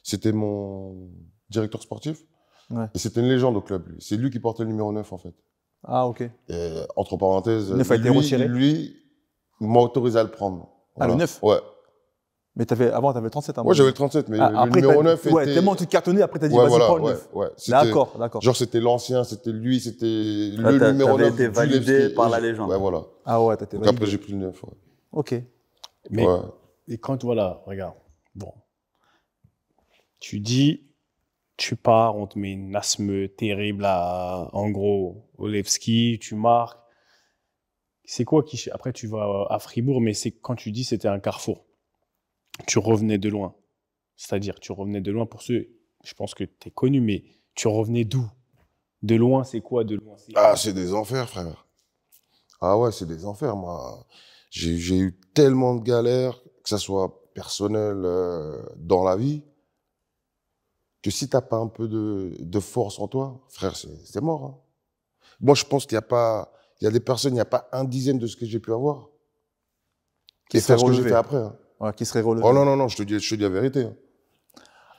C'était mon directeur sportif. Ouais. Et c'était une légende au club. C'est lui qui portait le numéro 9, en fait. Ah, ok. Et, entre parenthèses, le 9 a été retiré. Lui m'a autorisé à le prendre. Voilà. Ah, le 9? Ouais. Mais avant, t'avais 37. Hein, ouais, j'avais le 37, mais le numéro 9 était... Ouais, tellement tu te cartonnais, après t'as dit, vas-y, prends le 9. Ouais. D'accord. Genre, c'était l'ancien, c'était lui, c'était le numéro 9. T'avais été validé par la légende. Ouais, voilà. Ah ouais, t'étais validé. Donc après, j'ai pris le 9, ouais. Ok. Mais, et quand, voilà, regarde, bon, tu dis, tu pars, on te met une asthme terrible en gros, Olewski, tu marques. C'est quoi qui... Après, tu vas à Fribourg, mais c'est quand tu dis c'était un carrefour. Tu revenais de loin. C'est-à-dire, tu revenais de loin pour ceux, je pense que tu es connu, mais tu revenais d'où? De loin, c'est quoi de loin? C'est des enfers, frère. Ah ouais, c'est des enfers, moi. J'ai eu tellement de galères, que ça soit personnel dans la vie, que si t'as pas un peu de force en toi, frère, c'est mort. Hein. Moi, je pense qu'il y a des personnes, il n'y a pas un dixième de ce que j'ai pu avoir. Et faire ce que j'ai fait après. Hein. Ouais, qui serait relevé. Oh non, je te dis la vérité. Hein.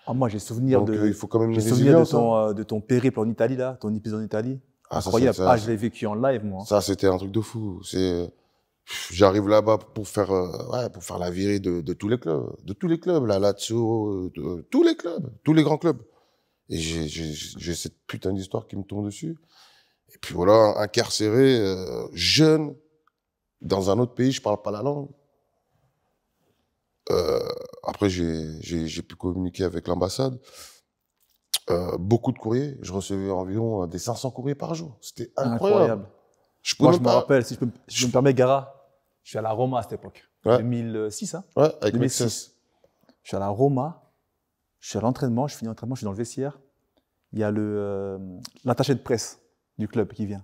Ah, moi, j'ai souvenir il faut quand même de ton périple en Italie, là, ton épisode en Italie. Incroyable. Je l'ai vécu en live, moi. Ça, c'était un truc de fou. J'arrive là-bas pour faire la virée de tous les clubs, la Lazio, tous les clubs, tous les grands clubs. Et j'ai cette putain d'histoire qui me tombe dessus. Et puis voilà, incarcéré, jeune, dans un autre pays, je parle pas la langue. Après, j'ai pu communiquer avec l'ambassade. Beaucoup de courriers. Je recevais environ des 500 courriers par jour. C'était incroyable. Moi, je me rappelle, si je me permets, Gara, je suis à la Roma à cette époque. Ouais. 2006, hein? Ouais, avec 2006. Je suis à la Roma, je suis à l'entraînement, je finis l'entraînement, je suis dans le vestiaire. Il y a l'attaché de presse du club qui vient.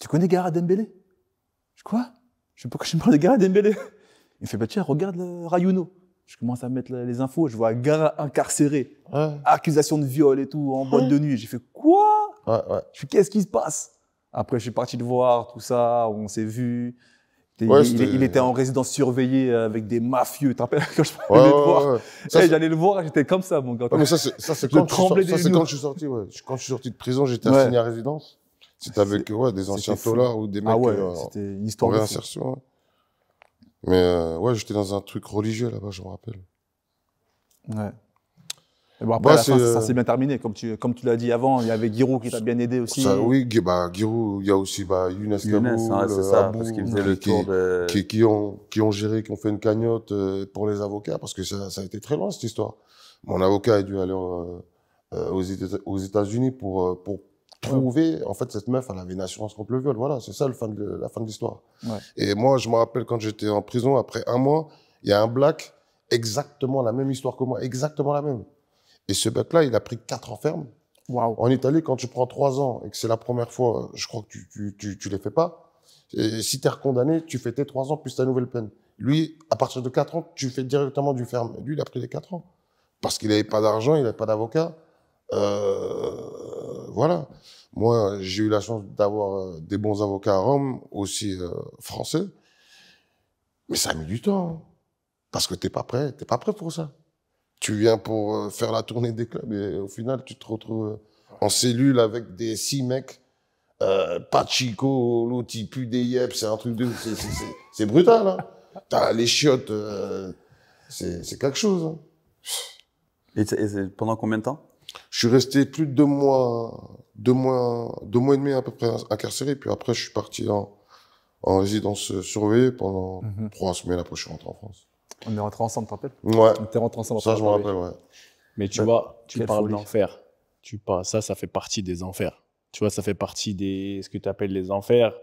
Tu connais Gara Dembélé? Je quoi? Je sais pas pourquoi je me parle de Gara Dembélé. Il me fait, bah tiens, regarde le Rayuno. Je commence à mettre les infos, je vois Gara incarcéré, accusation de viol et tout, en boîte de nuit. J'ai fait, quoi? Je fais, qu'est-ce qui se passe? Après, je suis parti le voir, tout ça, on s'est vu. Il était en résidence surveillée avec des mafieux. Tu te rappelles quand je allais le voir? J'allais le voir, j'étais comme ça, mon gars. Mais ça, c'est quand je suis sorti. Ouais. Quand je suis sorti de prison, j'étais assigné à résidence. C'était avec des anciens taulards ou des mecs c'était une histoire de réinsertion. Mais j'étais dans un truc religieux là-bas, je me rappelle. Ouais. Et bon, après, ça s'est bien terminé. Comme tu l'as dit avant, il y avait Giroud qui t'a bien aidé aussi. Oui, Giroud, il y a aussi Younes Kaboul, c'est ça, parce qu'il faisait le tour de... qui ont géré, qui ont fait une cagnotte pour les avocats, parce que ça a été très loin cette histoire. Mon avocat a dû aller aux États-Unis pour trouver, en fait, cette meuf, elle avait une assurance contre le viol. Voilà, c'est ça la fin de l'histoire. Ouais. Et moi, je me rappelle quand j'étais en prison, après un mois, il y a un black, exactement la même histoire que moi, exactement la même. Et ce mec-là, il a pris 4 ans ferme. Wow. En Italie, quand tu prends 3 ans et que c'est la première fois, je crois que tu les fais pas. Et si tu es recondamné, tu fais tes 3 ans plus ta nouvelle peine. Lui, à partir de 4 ans, tu fais directement du ferme. Et lui, il a pris les 4 ans. Parce qu'il n'avait pas d'argent, il n'avait pas d'avocat. Voilà. Moi, j'ai eu la chance d'avoir des bons avocats à Rome, aussi français. Mais ça a mis du temps. Hein. Parce que t'es pas prêt pour ça. Tu viens pour faire la tournée des clubs et au final, tu te retrouves en cellule avec des 6 mecs. Pas Chico, l'autre il pue des yep, c'est un truc de... C'est brutal, hein. T'as les chiottes, c'est quelque chose. Hein. Et pendant combien de temps? Je suis resté plus de 2 mois et demi à peu près incarcéré. Puis après, je suis parti en résidence surveillée pendant 3 semaines. Après, je suis rentré en France. On est rentrés ensemble, tu te rappelles? Ouais. On était rentrés ensemble. Ça, je me rappelle, ouais. Mais tu vois, tu parles d'enfer. Ça fait partie des enfers. Tu vois, ça fait partie des ce que tu appelles les enfers.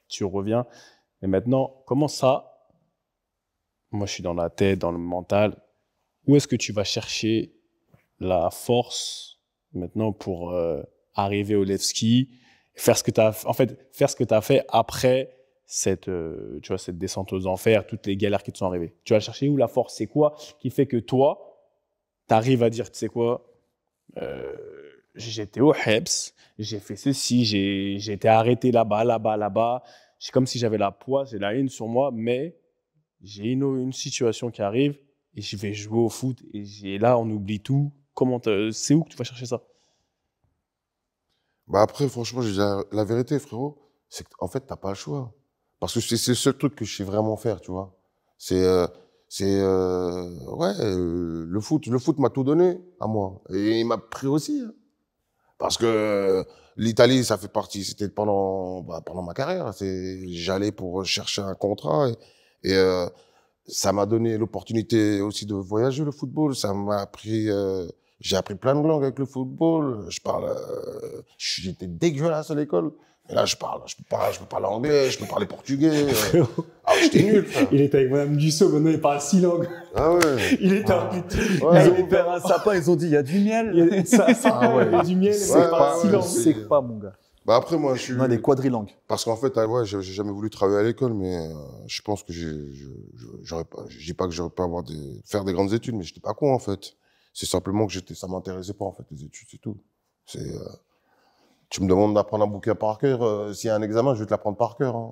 Tu reviens. Mais maintenant, comment ça? Moi, je suis dans la tête, dans le mental. Où est-ce que tu vas chercher la force maintenant pour arriver au Levski, faire ce que tu as fait après cette descente aux enfers, toutes les galères qui te sont arrivées. Tu vas chercher où la force? C'est quoi qui fait que toi, tu arrives à dire, tu sais quoi, j'étais au HEPS, j'ai fait ceci, j'ai été arrêté là-bas. C'est comme si j'avais la poisse et la haine sur moi, mais j'ai une situation qui arrive et je vais jouer au foot et là, on oublie tout. C'est où que tu vas chercher ça? Bah après, franchement, je dis la vérité, frérot, c'est qu'en fait, t'as pas le choix. Parce que c'est le seul truc que je sais vraiment faire, tu vois. Le foot. Le foot m'a tout donné à moi. Et il m'a pris aussi. Hein. Parce que l'Italie, ça fait partie, c'était pendant ma carrière. J'allais pour chercher un contrat et ça m'a donné l'opportunité aussi de voyager le football. Ça m'a appris, j'ai appris plein de langues avec le football. J'étais dégueulasse à l'école. Et là, je peux parler anglais, je peux parler portugais. J'étais nul, frère. Il était avec Madame Dussault, maintenant il parle 6 langues. Ah ouais. Il était un petit. Ils ont ouvert un sapin, ils ont dit, il y a du miel. Il y a du miel, c'est pas 6 langues. C'est pas, mon gars. Bah après, moi, je suis... On a des quadrilangues. Parce qu'en fait, j'ai jamais voulu travailler à l'école, mais je pense que j'aurais pas... Je dis pas que j'aurais pas faire des grandes études, mais j'étais pas con, en fait. C'est simplement que ça m'intéressait pas, en fait, les études, c'est tout. Tu me demandes d'apprendre un bouquin par cœur, s'il y a un examen, je vais te l'apprendre par cœur. Hein.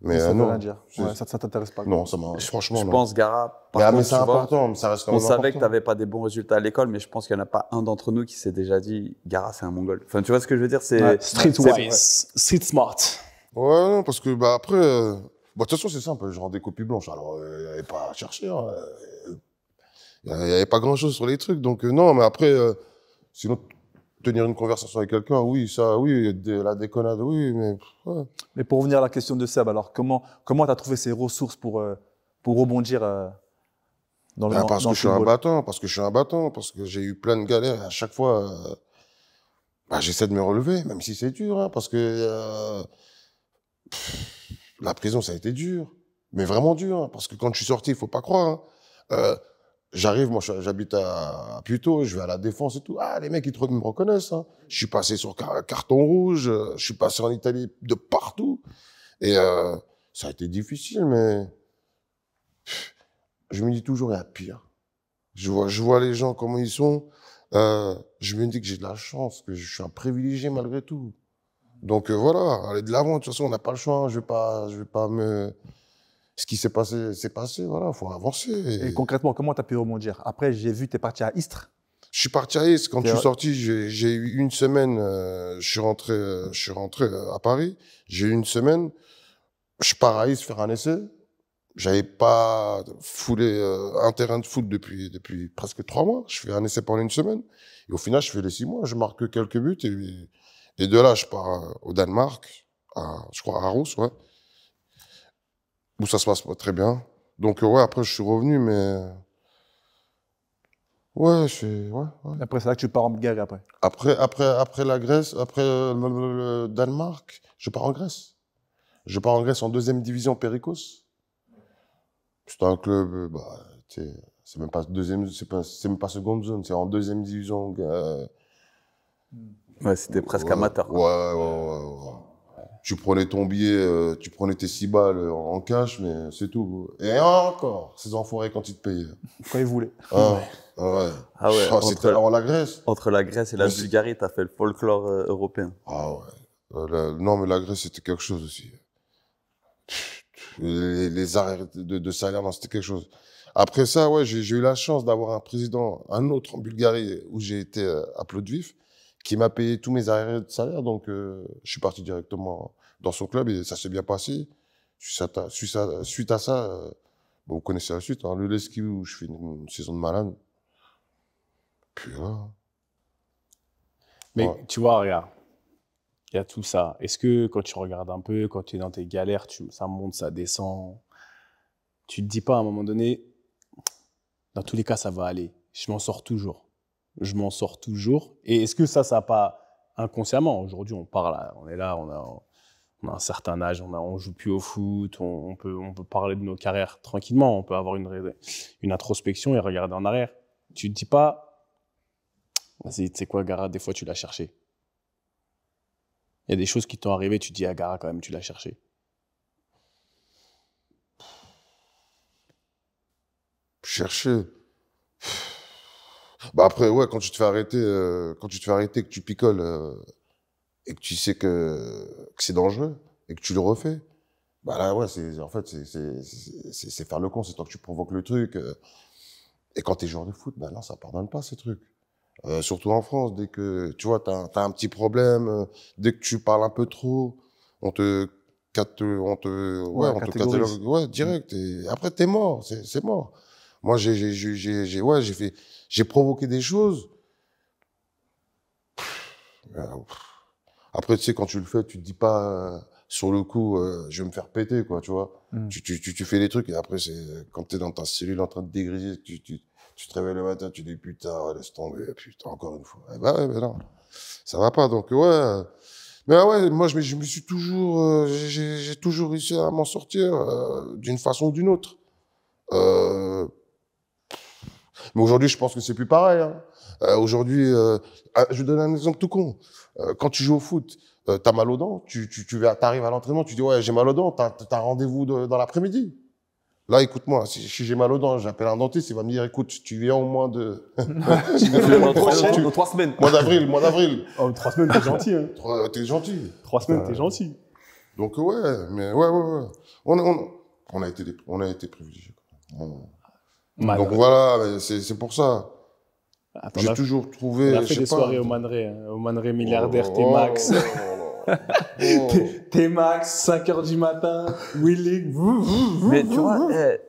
Mais ça non. Veut rien dire. Ouais, ça t'intéresse pas. Non, franchement, je non. pense, Gara, mais c'est important, mais ça reste quand même important. On savait que tu n'avais pas des bons résultats à l'école, mais je pense qu'il n'y en a pas un d'entre nous qui s'est déjà dit Gara, c'est un mongol. Enfin, tu vois ce que je veux dire, c'est streetwise, street smart. Ouais, non, parce que après, de toute façon, c'est simple, je rends des copies blanches. Alors, il n'y avait pas à chercher. Hein. Il n'y avait pas grand-chose sur les trucs. Donc, non, mais après, sinon, tenir une conversation avec quelqu'un, oui, la déconnade, oui, mais... Ouais. Mais pour revenir à la question de Seb, alors comment tu as trouvé ces ressources pour pour rebondir dans le Parce dans que le je suis un football? battant, parce que je suis un battant, parce que j'ai eu plein de galères. À chaque fois, j'essaie de me relever, même si c'est dur, hein, parce que la prison, ça a été dur. Mais vraiment dur, hein, parce que quand je suis sorti, il faut pas croire. Hein, j'arrive, moi, j'habite à Puteaux, je vais à la Défense et tout. Ah, les mecs, ils me reconnaissent. Hein. Je suis passé sur carton rouge, je suis passé en Italie de partout. Et ça a été difficile, mais je me dis toujours, il y a pire. Je vois les gens, comment ils sont. Je me dis que j'ai de la chance, que je suis un privilégié malgré tout. Donc voilà, aller de l'avant. De toute façon, on n'a pas le choix. Hein. Je vais pas me... Ce qui s'est passé, c'est passé. Voilà, il faut avancer. Et concrètement, comment tu as pu rebondir? Après, j'ai vu, tu es parti à Istres. Je suis parti à Istres. Quand je suis sorti, j'ai eu une semaine. Je suis rentré à Paris. J'ai eu une semaine. Je pars à Istres faire un essai. J'avais pas foulé un terrain de foot depuis presque 3 mois. Je fais un essai pendant une semaine. Et au final, je fais les 6 mois. Je marque quelques buts. Et de là, je pars au Danemark, je crois à Aarhus, ouais. Où ça se passe pas très bien. Donc, ouais, après, je suis revenu, mais... Ouais, ouais. Après, c'est là que tu pars en Bulgarie, après. Après la Grèce, après le Danemark, je pars en Grèce. Je pars en Grèce en 2e division Périkos. C'est un club, c'est même pas deuxième, c'est même pas seconde zone, c'est en 2e division. Ouais, c'était presque amateur. Ouais. Tu prenais ton billet, tu prenais tes 6 balles en cash, mais c'est tout. Et encore, ces enfoirés quand ils te payaient. Quand ils voulaient. Ouais. Ah ouais, c'était avant la Grèce. Entre la Grèce et la Bulgarie, t'as fait le folklore européen. Ah ouais. Non, mais la Grèce, c'était quelque chose aussi. Les arrêts de salaire, non, c'était quelque chose. Après ça, ouais, j'ai eu la chance d'avoir un président, un autre en Bulgarie, où j'ai été à Plovdiv, qui m'a payé tous mes arrêts de salaire. Donc, je suis parti directement dans son club et ça s'est bien passé. Suite à ça, vous connaissez la suite, hein, le Leski où je fais une saison de malade. Puis là. Mais Ouais. tu vois, regarde, il y a tout ça. Est-ce que quand tu regardes un peu, quand tu es dans tes galères, ça monte, ça descend, tu te dis pas à un moment donné, dans tous les cas, ça va aller. Je m'en sors toujours. Et est-ce que ça n'a pas inconsciemment, aujourd'hui, on parle, on est là, on a un certain âge, on joue plus au foot, on peut parler de nos carrières tranquillement, on peut avoir une introspection et regarder en arrière. Tu te dis pas, vas-y, tu sais quoi, Gara, des fois tu l'as cherché. Il y a des choses qui t'ont arrivé, tu te dis, ah, Gara, quand même, tu l'as cherché. Chercher. Bah après, ouais, quand tu te fais arrêter, que tu picoles et que tu sais que c'est dangereux et que tu le refais, bah là, ouais, c'est faire le con, c'est toi que tu provoques le truc. Et quand t'es joueur de foot, bah non, ça pardonne pas ces trucs. Surtout en France, dès que, tu vois, t'as un petit problème, dès que tu parles un peu trop, on te catégorise. Ouais, direct. Et après, t'es mort, c'est mort. Moi, j'ai provoqué des choses. Après, tu sais, quand tu le fais, tu te dis pas, sur le coup, je vais me faire péter, quoi, tu vois. Tu fais des trucs et après, quand t'es dans ta cellule en train de dégriser, tu te réveilles le matin, tu dis, putain, laisse tomber, putain, encore une fois. Eh ben ouais, mais non, ça va pas, donc ouais. Mais ouais, moi, je me suis toujours, j'ai toujours réussi à m'en sortir, d'une façon ou d'une autre. Mais aujourd'hui, je pense que c'est plus pareil. Hein. Aujourd'hui, je vais donner un exemple tout con. Quand tu joues au foot, t'as mal aux dents, t'arrives à l'entraînement, tu dis ouais, j'ai mal aux dents, t'as un rendez-vous dans l'après-midi. Là, écoute-moi, si j'ai mal aux dents, j'appelle un dentiste, il va me dire écoute, tu viens au moins de. Dans 3 semaines. Mois d'avril. Oh, 3 semaines, t'es gentil. Hein. T'es gentil. 3 semaines, t'es gentil. Donc ouais, mais ouais. On a été privilégiés. Donc voilà, c'est pour ça. Attends, J'ai toujours trouvé. On a fait des soirées au Man Ray milliardaire, T-Max. T-Max, 5h du matin, Willy. Mais tu vois, ouais,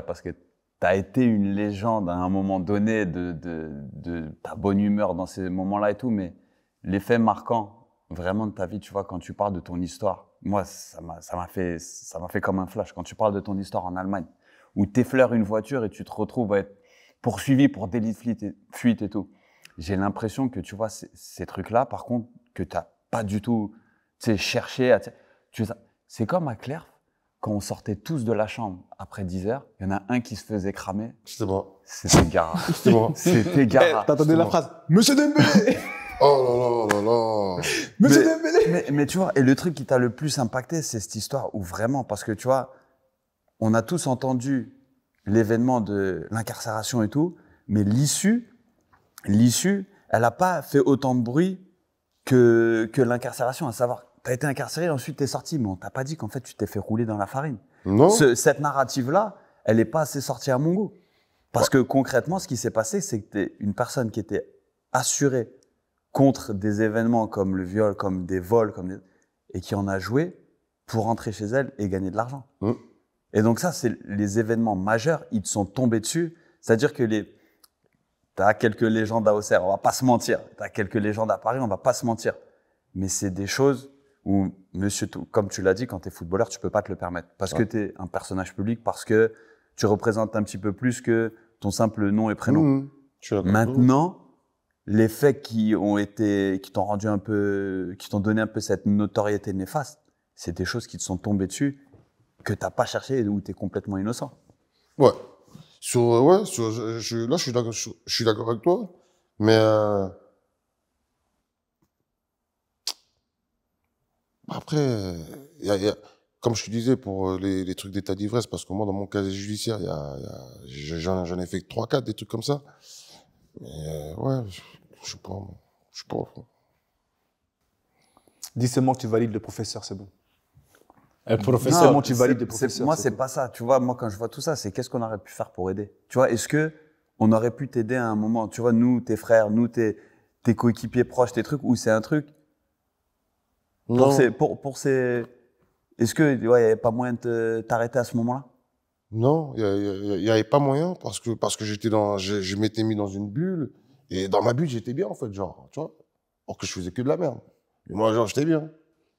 parce que tu as été une légende à un moment donné de ta bonne humeur dans ces moments-là et tout, mais les faits marquants vraiment de ta vie, tu vois, quand tu parles de ton histoire, moi, ça m'a fait comme un flash. Quand tu parles de ton histoire en Allemagne, où tu effleures une voiture et tu te retrouves à être poursuivi pour délit de fuite et tout. J'ai l'impression que, tu vois, ces trucs-là, par contre, que tu n'as pas du tout cherché à... C'est comme à Clerf, quand on sortait tous de la chambre après 10 heures, il y en a un qui se faisait cramer. C'était moi. C'était Gara. C'était moi. C'était Gara. T'entendais la phrase « Monsieur Dembélé !» Oh là là là là. Monsieur Dembélé. Mais tu vois, et le truc qui t'a le plus impacté, c'est cette histoire où vraiment, parce que tu vois, on a tous entendu l'événement de l'incarcération et tout, mais l'issue, elle n'a pas fait autant de bruit que l'incarcération, à savoir, tu as été incarcéré, ensuite tu es sorti, mais on t'a pas dit qu'en fait tu t'es fait rouler dans la farine. Non. Cette narrative-là, elle n'est pas assez sortie à mon goût. Parce que concrètement, ce qui s'est passé, c'est que tu es une personne qui était assurée contre des événements comme le viol, comme des vols, et qui en a joué pour rentrer chez elle et gagner de l'argent. Et donc ça, c'est les événements majeurs, ils te sont tombés dessus. C'est-à-dire que tu as quelques légendes à Auxerre, on va pas se mentir. Tu as quelques légendes à Paris, on va pas se mentir. Mais c'est des choses où, monsieur, comme tu l'as dit, quand tu es footballeur, tu peux pas te le permettre. Parce que tu es un personnage public, parce que tu représentes un petit peu plus que ton simple nom et prénom. Maintenant, les faits qui t'ont rendu un peu, qui t'ont donné un peu cette notoriété néfaste, c'est des choses qui te sont tombées dessus, que t'as pas cherché et où tu es complètement innocent. Ouais. Là, je suis d'accord avec toi, mais après, comme je te disais, pour les trucs d'état d'ivresse, parce que moi, dans mon casier judiciaire, j'en ai fait 3-4, des trucs comme ça. Mais ouais, je sais pas. Dis seulement que tu valides le professeur, c'est bon. Le professeur, Non, tu valides le professeur. Moi, c'est pas ça. Tu vois, moi, quand je vois tout ça, c'est qu'est-ce qu'on aurait pu faire pour aider. Tu vois, est-ce que on aurait pu t'aider à un moment, tu vois, nous, tes frères, nous, tes coéquipiers proches, tes trucs, où c'est un truc. Non. Est-ce que, il y avait pas moyen de t'arrêter à ce moment-là? Non, il y avait pas moyen parce que je m'étais mis dans une bulle et dans ma bulle, j'étais bien, en fait, genre, tu vois. Or que je faisais que de la merde. Mais moi, genre, j'étais bien.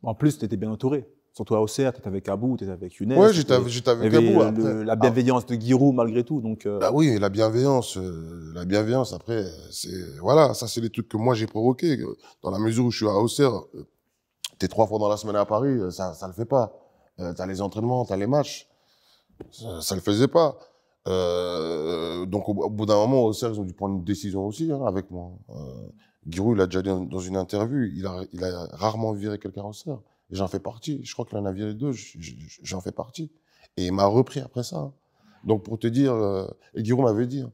En plus, tu étais bien entouré. Surtout à Auxerre, tu étais avec Abou, tu étais avec Younes. Ouais, j'étais avec Abou. La bienveillance de Giroud, malgré tout. Donc, Bah oui, la bienveillance, après, voilà, ça, c'est les trucs que moi, j'ai provoqués. Dans la mesure où je suis à Auxerre, t'es 3 fois dans la semaine à Paris, ça le fait pas. T'as les entraînements, t'as les matchs. Ça le faisait pas. Donc, au bout d'un moment, Auxerre, ils ont dû prendre une décision aussi, hein, avec moi. Giroud, il a déjà dit dans une interview, il a rarement viré quelqu'un à Auxerre. Et j'en fais partie. Je crois qu'il en a viré 2, j'en fais partie. Et il m'a repris après ça. Hein. Donc, pour te dire, et Giroud m'avait dit, hein,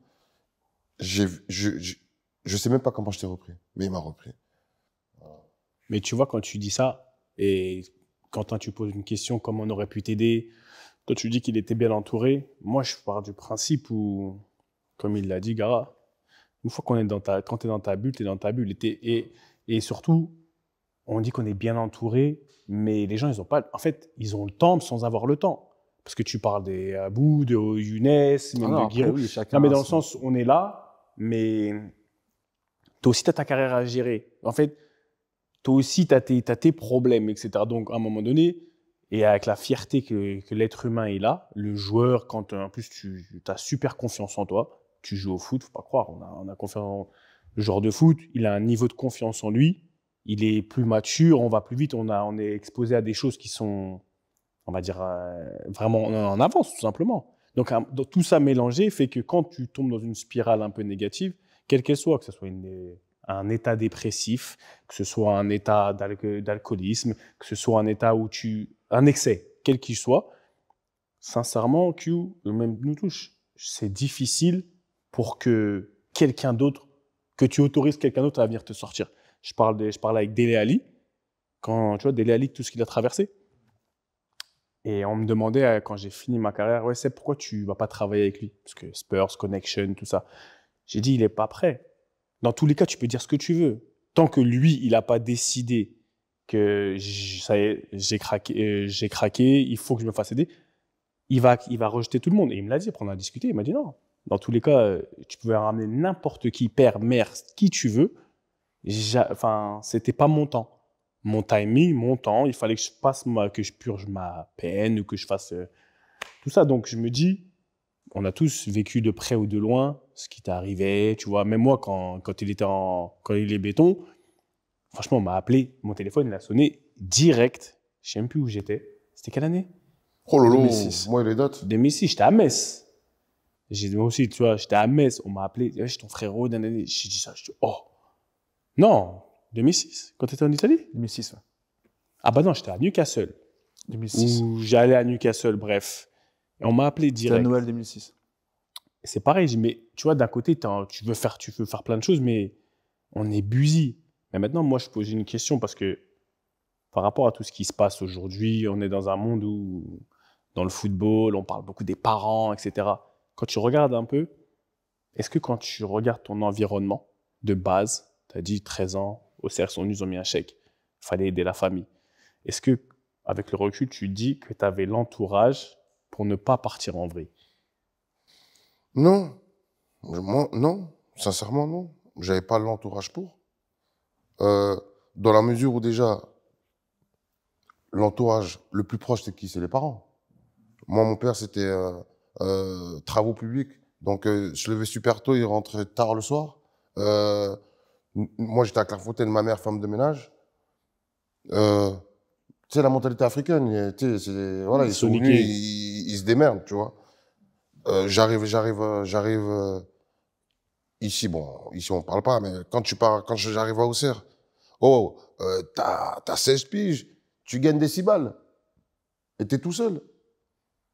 je sais même pas comment je t'ai repris, mais il m'a repris. Voilà. Mais tu vois, quand tu dis ça, et quand tu poses une question, comment on aurait pu t'aider, toi, tu dis qu'il était bien entouré. Moi, je pars du principe où, comme il l'a dit, Gara, une fois quand tu es dans ta bulle, tu es dans ta bulle. Et surtout, on dit qu'on est bien entouré, mais les gens, ils ont pas. En fait, ils ont le temps sans avoir le temps. Parce que tu parles des Abou, de Younes, même de Giroud. Oui, non, mais dans le sens, on est là, mais toi aussi, tu as ta carrière à gérer. En fait, toi aussi, tu as tes problèmes, etc. Donc, à un moment donné, et avec la fierté que l'être humain est là, le joueur, quand en plus tu as super confiance en toi, tu joues au foot, faut pas croire, on a confiance en le joueur de foot, il a un niveau de confiance en lui, il est plus mature, on va plus vite, on est exposé à des choses qui sont, on va dire, vraiment en avance, tout simplement. Donc tout ça mélangé fait que quand tu tombes dans une spirale un peu négative, quelle qu'elle soit, que ce soit un état dépressif, que ce soit un état d'alcoolisme, que ce soit un état où un excès, quel qu'il soit, sincèrement, même nous tous, c'est difficile pour que quelqu'un d'autre, que tu autorises quelqu'un d'autre à venir te sortir. Je parle avec Dele Alli, quand tu vois Dele Alli, tout ce qu'il a traversé. Et on me demandait, quand j'ai fini ma carrière, ouais, c'est pourquoi tu vas pas travailler avec lui? Parce que Spurs, Connection, tout ça. J'ai dit, il est pas prêt. Dans tous les cas, tu peux dire ce que tu veux. Tant que lui, il n'a pas décidé que ça y est, j'ai craqué, il faut que je me fasse aider, il va rejeter tout le monde. Et il me l'a dit, après on a discuté, il m'a dit non. Dans tous les cas, tu pouvais ramener n'importe qui, père, mère, qui tu veux. Enfin, c'était pas mon temps. Mon timing, mon temps, il fallait que que je purge ma peine ou que je fasse tout ça. Donc je me dis, on a tous vécu de près ou de loin ce qui t'est arrivé, tu vois. Même moi, quand il est béton, franchement, on m'a appelé, mon téléphone, il a sonné direct. Je sais même plus où j'étais. C'était quelle année? Oh lolo, 2006. moi, les dates. 2006, j'étais à Metz. Moi aussi, tu vois, j'étais à Metz. On m'a appelé, je suis ton frérot d'un année. J'ai dit ça, je dis, oh. Non, 2006, quand tu étais en Italie? 2006, ouais. Ah bah non, j'étais à Newcastle. 2006. Ou j'allais à Newcastle, bref. Et on m'a appelé C'était à direct. Noël 2006. Et c'est pareil, je dis, mais tu vois, d'un côté, tu veux faire plein de choses, mais on est busy. Mais maintenant, moi, je pose une question parce que par rapport à tout ce qui se passe aujourd'hui, on est dans un monde où, dans le football, on parle beaucoup des parents, etc. Quand tu regardes un peu, est-ce que quand tu regardes ton environnement de base, tu as dit 13 ans, au CERS, ils ont mis un chèque, il fallait aider la famille. Est-ce que, avec le recul, tu dis que tu avais l'entourage pour ne pas partir en vrille? Non. Moi, non. Sincèrement, non. J'avais pas l'entourage pour. Dans la mesure où déjà, l'entourage le plus proche, c'est qui? C'est les parents. Moi, mon père, c'était travaux publics. Donc, je levais super tôt, il rentrait tard le soir. Moi, j'étais à Clairefontaine, ma mère, femme de ménage. Tu sais, la mentalité africaine, tu sais, voilà, ils sont venus, ils se démerdent, tu vois. J'arrive ici, bon, ici on parle pas, mais quand j'arrive à Auxerre, t'as 16 piges, tu gagnes des 6 balles, et t'es tout seul,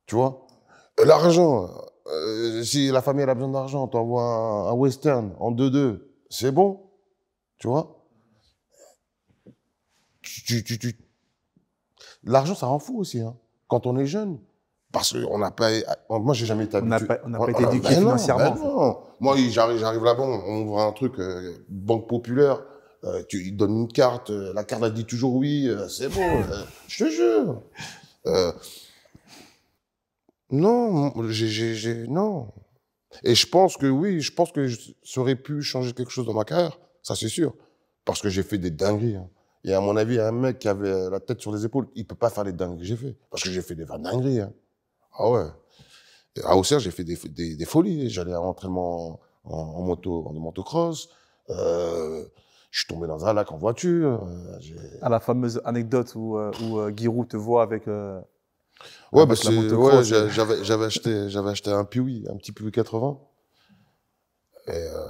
tu vois. L'argent, si la famille elle a besoin d'argent, t'envoies un western en 2-2, c'est bon, tu vois. L'argent, ça rend fou aussi, hein, quand on est jeune. Parce qu'on n'a pas. Moi, j'ai jamais été habitué. On n'a pas été éduqué financièrement. Non. Moi, j'arrive là-bas, on ouvre un truc, Banque Populaire, ils donnent une carte, la carte elle dit toujours oui, c'est bon, je te jure. Non, non. Et je pense que oui, ça aurait pu changer quelque chose dans ma carrière, ça c'est sûr. Parce que j'ai fait des dingueries. Hein. Et à mon avis, un mec qui avait la tête sur les épaules, il peut pas faire les dingueries que j'ai fait. Parce que j'ai fait des dingueries. Hein. Ah ouais. Et à Auxerre, j'ai fait des folies. J'allais à l'entraînement en motocross. Je suis tombé dans un lac en voiture. À la fameuse anecdote où Giroud te voit avec. Ouais, avec la motocross. j'avais acheté un Piwi, un petit Piwi 80.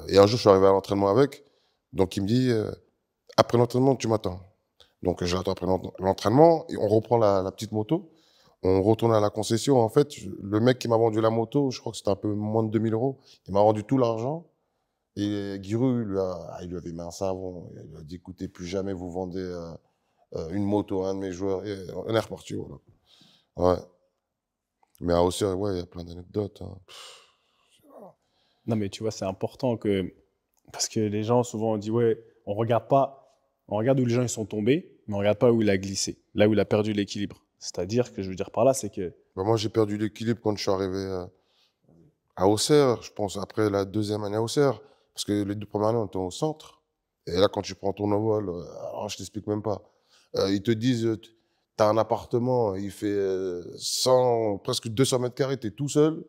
Et un jour, je suis arrivé à l'entraînement avec. Donc, il me dit, après l'entraînement, tu m'attends. Donc, je l'attends après l'entraînement. Et on reprend la petite moto. On retourne à la concession. En fait, le mec qui m'a vendu la moto, je crois que c'était un peu moins de 2000 €. Il m'a rendu tout l'argent. Et Giroud, il lui avait mis un savon. Il lui a dit, écoutez, plus jamais vous vendez une moto à un de mes joueurs. Et on est reparti, voilà. Ouais. Mais à Auxerre, ouais, il y a plein d'anecdotes. Hein. Non, mais tu vois, c'est important que. Parce que les gens, souvent, on dit, ouais, on regarde où les gens ils sont tombés, mais on regarde pas où il a glissé, là où il a perdu l'équilibre. C'est-à-dire que je veux dire par là, c'est que. Bah, moi, j'ai perdu l'équilibre quand je suis arrivé à Auxerre, je pense, après la deuxième année à Auxerre. Parce que les 2 premières années, on était au centre. Et là, quand tu prends ton envol, alors je t'explique même pas. Ils te disent, tu as un appartement, il fait presque 200 mètres carrés, tu es tout seul.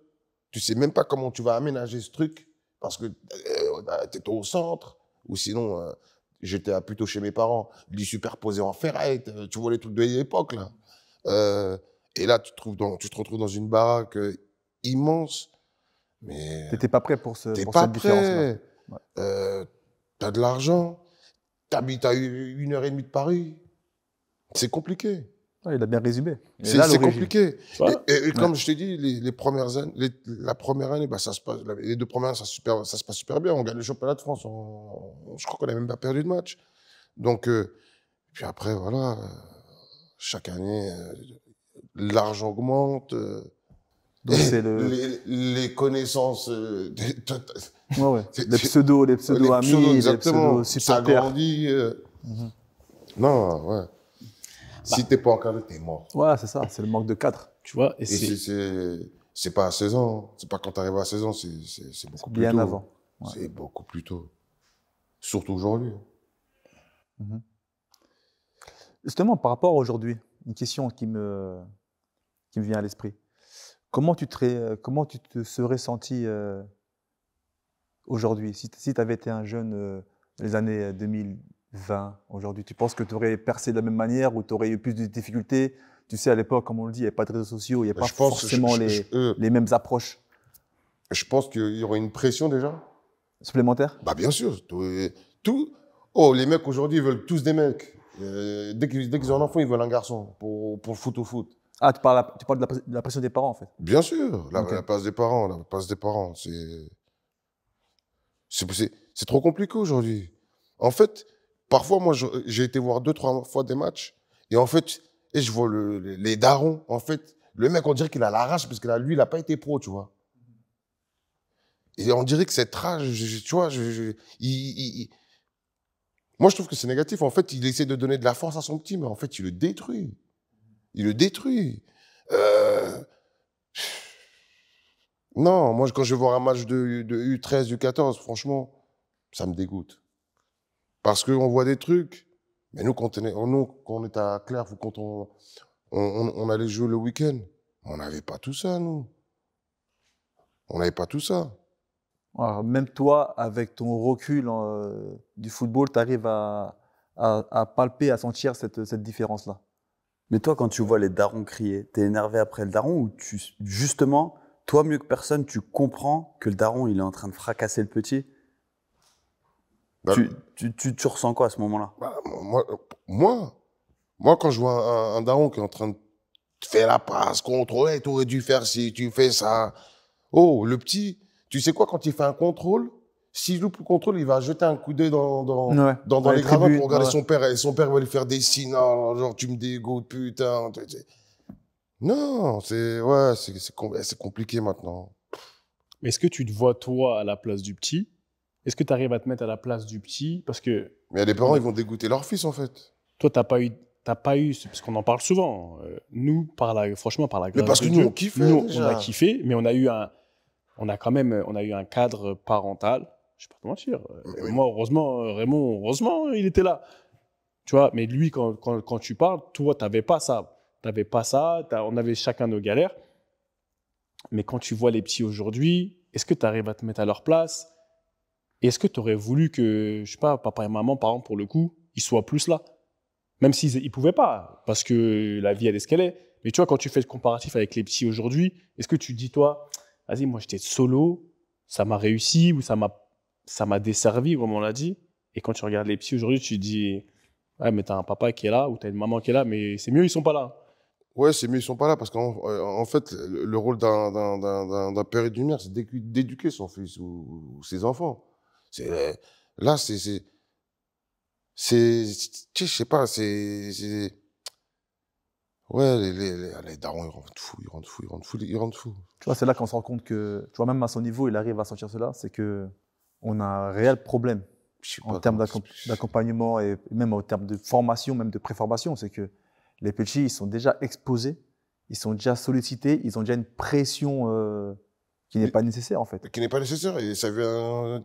Tu sais même pas comment tu vas aménager ce truc. Parce que tu es au centre. Ou sinon, j'étais plutôt chez mes parents. Lit superposé en ferrette. Tu vois les trucs de l'époque, là. Et là, tu te retrouves dans une baraque immense. Mais T'étais pas prêt pour t'es cette pas différence-là. prêt. Ouais. T'as de l'argent. T'habites à 1h30 de Paris. C'est compliqué. Ouais, il a bien résumé. C'est compliqué. Voilà. Et comme je t'ai dit, les premières années, la première année, bah, les 2 premières années, ça se passe super bien. On gagne le championnat de France. Je crois qu'on n'a même pas perdu de match. Donc, puis après, voilà, chaque année, l'argent augmente. Donc c'est les connaissances. Ouais. Les pseudo-amis, les pseudo-supporters. Ça grandit. Non, ouais. Si t'es pas encadré, t'es mort. Ouais, c'est ça, c'est le manque de cadre. Tu vois, Et c'est pas à 16 ans. C'est pas quand t'arrives à 16 ans, c'est beaucoup plus tôt. Bien avant. Ouais. C'est beaucoup plus tôt. Surtout aujourd'hui. Justement, par rapport à aujourd'hui, une question qui me vient à l'esprit. Comment tu te serais senti aujourd'hui si tu avais été un jeune les années 2020, aujourd'hui? Tu penses que tu aurais percé de la même manière ou tu aurais eu plus de difficultés? Tu sais, à l'époque, comme on le dit, il n'y avait pas de réseaux sociaux, il n'y a pas forcément les mêmes approches. Je pense qu'il y aurait une pression déjà. Supplémentaire? Bah bien sûr. Oh, les mecs aujourd'hui, ils veulent tous des mecs. Dès qu'ils ont un enfant, ils veulent un garçon pour le foot au foot. Ah, tu parles de la pression des parents, en fait. Bien sûr, la Ok. place des parents, c'est trop compliqué aujourd'hui. En fait, parfois, moi, j'ai été voir 2-3 fois des matchs et en fait, je vois les darons. En fait, le mec, on dirait qu'il a la rage parce que là, lui, il n'a pas été pro, tu vois. Et on dirait que cette rage, tu vois, moi, je trouve que c'est négatif. En fait, il essaie de donner de la force à son petit, mais en fait, il le détruit. Il le détruit. Non, moi, quand je vais voir un match de U13, U14, franchement, ça me dégoûte. Parce qu'on voit des trucs. Mais nous, quand on était à Clerf ou quand on allait jouer le week-end, on n'avait pas tout ça, nous. On n'avait pas tout ça. Alors, même toi, avec ton recul du football, tu arrives à palper, à sentir cette différence-là. Mais toi, quand tu vois les darons crier, t'es énervé après le daron ou justement, toi mieux que personne, tu comprends que le daron, il est en train de fracasser le petit? Bah, Tu ressens quoi à ce moment-là? bah, moi, quand je vois un daron qui est en train de faire la passe, contrôler, tu aurais dû faire ci, tu fais ça. Oh, le petit, tu sais quoi, quand il fait un contrôle, s'il loupe le contrôle, il va jeter un coup d'œil dans les gradins pour regarder son père. Et son père va lui faire des signes, non, genre tu me dégoûtes, putain. Non, c'est compliqué maintenant. Mais est-ce que tu te vois, toi, à la place du petit? Est-ce que tu arrives à te mettre à la place du petit? Parce que Mais les parents, ils vont dégoûter leur fils, en fait. toi, t'as pas eu, parce qu'on en parle souvent. Nous, franchement, par la Mais grâce parce que de nous, Dieu, on kiffait, nous, on déjà. a kiffé, mais on a eu un cadre parental. Je vais pas te mentir. Oui. Moi, heureusement, Raymond, il était là. Tu vois, mais lui, quand tu parles, toi, t'avais pas ça. T'avais pas ça. On avait chacun nos galères. Mais quand tu vois les petits aujourd'hui, est-ce que tu arrives à te mettre à leur place? Est-ce que tu aurais voulu que, je sais pas, papa et maman, par exemple, pour le coup, ils soient plus là? Même s'ils ne pouvaient pas, parce que la vie, elle est ce qu'elle est. Mais tu vois, quand tu fais le comparatif avec les petits aujourd'hui, est-ce que tu te dis, toi, vas-y, moi, j'étais solo, ça m'a réussi ou ça m'a desservi, comme on l'a dit. Et quand tu regardes les petits aujourd'hui, tu te dis, ouais, mais t'as un papa qui est là ou t'as une maman qui est là, mais c'est mieux, ils sont pas là. Ouais, c'est mieux, ils sont pas là parce qu'en fait, le rôle d'un père et d'une mère, c'est d'éduquer son fils ou ses enfants. Là, je sais pas, ouais, les darons, ils rendent fous. Tu vois, c'est là qu'on se rend compte que, tu vois, même à son niveau, il arrive à sentir cela, c'est qu'on a un réel problème en termes d'accompagnement et même en termes de formation, même de préformation. C'est que les petits, ils sont déjà exposés, ils sont déjà sollicités, ils ont déjà une pression qui n'est pas nécessaire, en fait. Qui n'est pas nécessaire. Et ça vient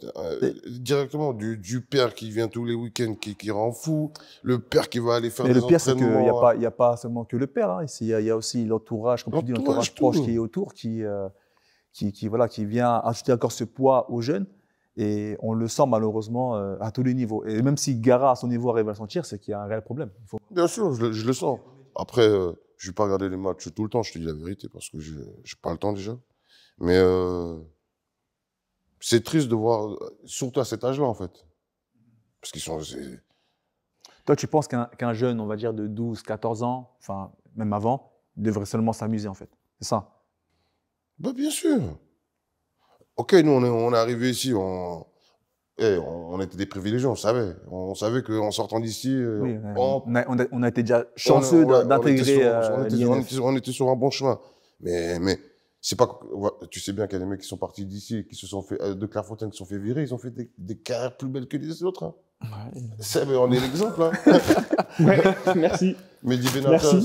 directement du père qui vient tous les week-ends, qui rend fou, le père qui va aller faire des entraînements. Mais le pire, c'est qu'il n'y a pas seulement que le père. Hein. Il y a aussi l'entourage, comme tu dis, l'entourage proche qui est autour, qui vient ajouter encore ce poids aux jeunes. Et on le sent malheureusement à tous les niveaux. Et même si Gara, à son niveau, arrive à le sentir, c'est qu'il y a un réel problème. Bien sûr, je le sens. Après, je ne vais pas regarder les matchs tout le temps, je te dis la vérité, parce que je n'ai pas le temps déjà. Mais c'est triste de voir, surtout à cet âge-là, en fait. Parce qu'ils sont... Toi, tu penses qu'un jeune, on va dire, de 12, 14 ans, enfin, même avant, devrait seulement s'amuser, en fait. C'est ça? Bah, bien sûr. Ok, nous, on est arrivés ici, on était des privilégiés, on savait. On savait qu'en sortant d'ici, oui, on a été déjà chanceux d'intégrer on était sur un bon chemin. Mais c'est pas, tu sais bien qu'il y a des mecs qui sont partis d'ici, qui se sont fait, de Clairefontaine, qui se sont fait virer, ils ont fait des carrières plus belles que les autres. Hein. Ouais. On est l'exemple. Hein. Ouais, merci. Mehdi Benatia,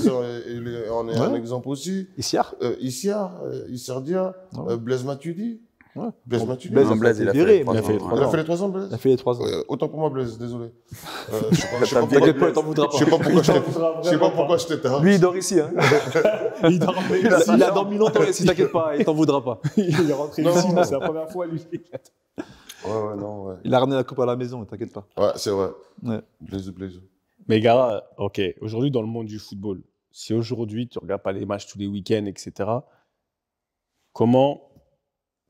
on est un exemple aussi. Issiar Issar Dia, Blaise Matuidi. Blaise Matuidi. Blaise, Non, Blaise, il a fait viré, les trois mais ans. Il a Il a fait les 3 ans, Blaise. Il a fait les 3 ans. Autant pour moi, Blaise, désolé. Je sais pas T'inquiète pas, il t'en voudra pas. je sais pas pourquoi je t'étais. Lui, il dort ici. Hein. Il dormait. Il a dormi longtemps ici, t'inquiète pas, il t'en voudra pas. Il est rentré Non, ici, non. c'est la première fois, lui. Ouais, non, ouais. Il a ramené la coupe à la maison, t'inquiète pas. Ouais, c'est vrai. Ouais. Blaise. Mais Gara, ok, aujourd'hui dans le monde du football, si aujourd'hui tu regardes pas les matchs tous les week-ends, etc., comment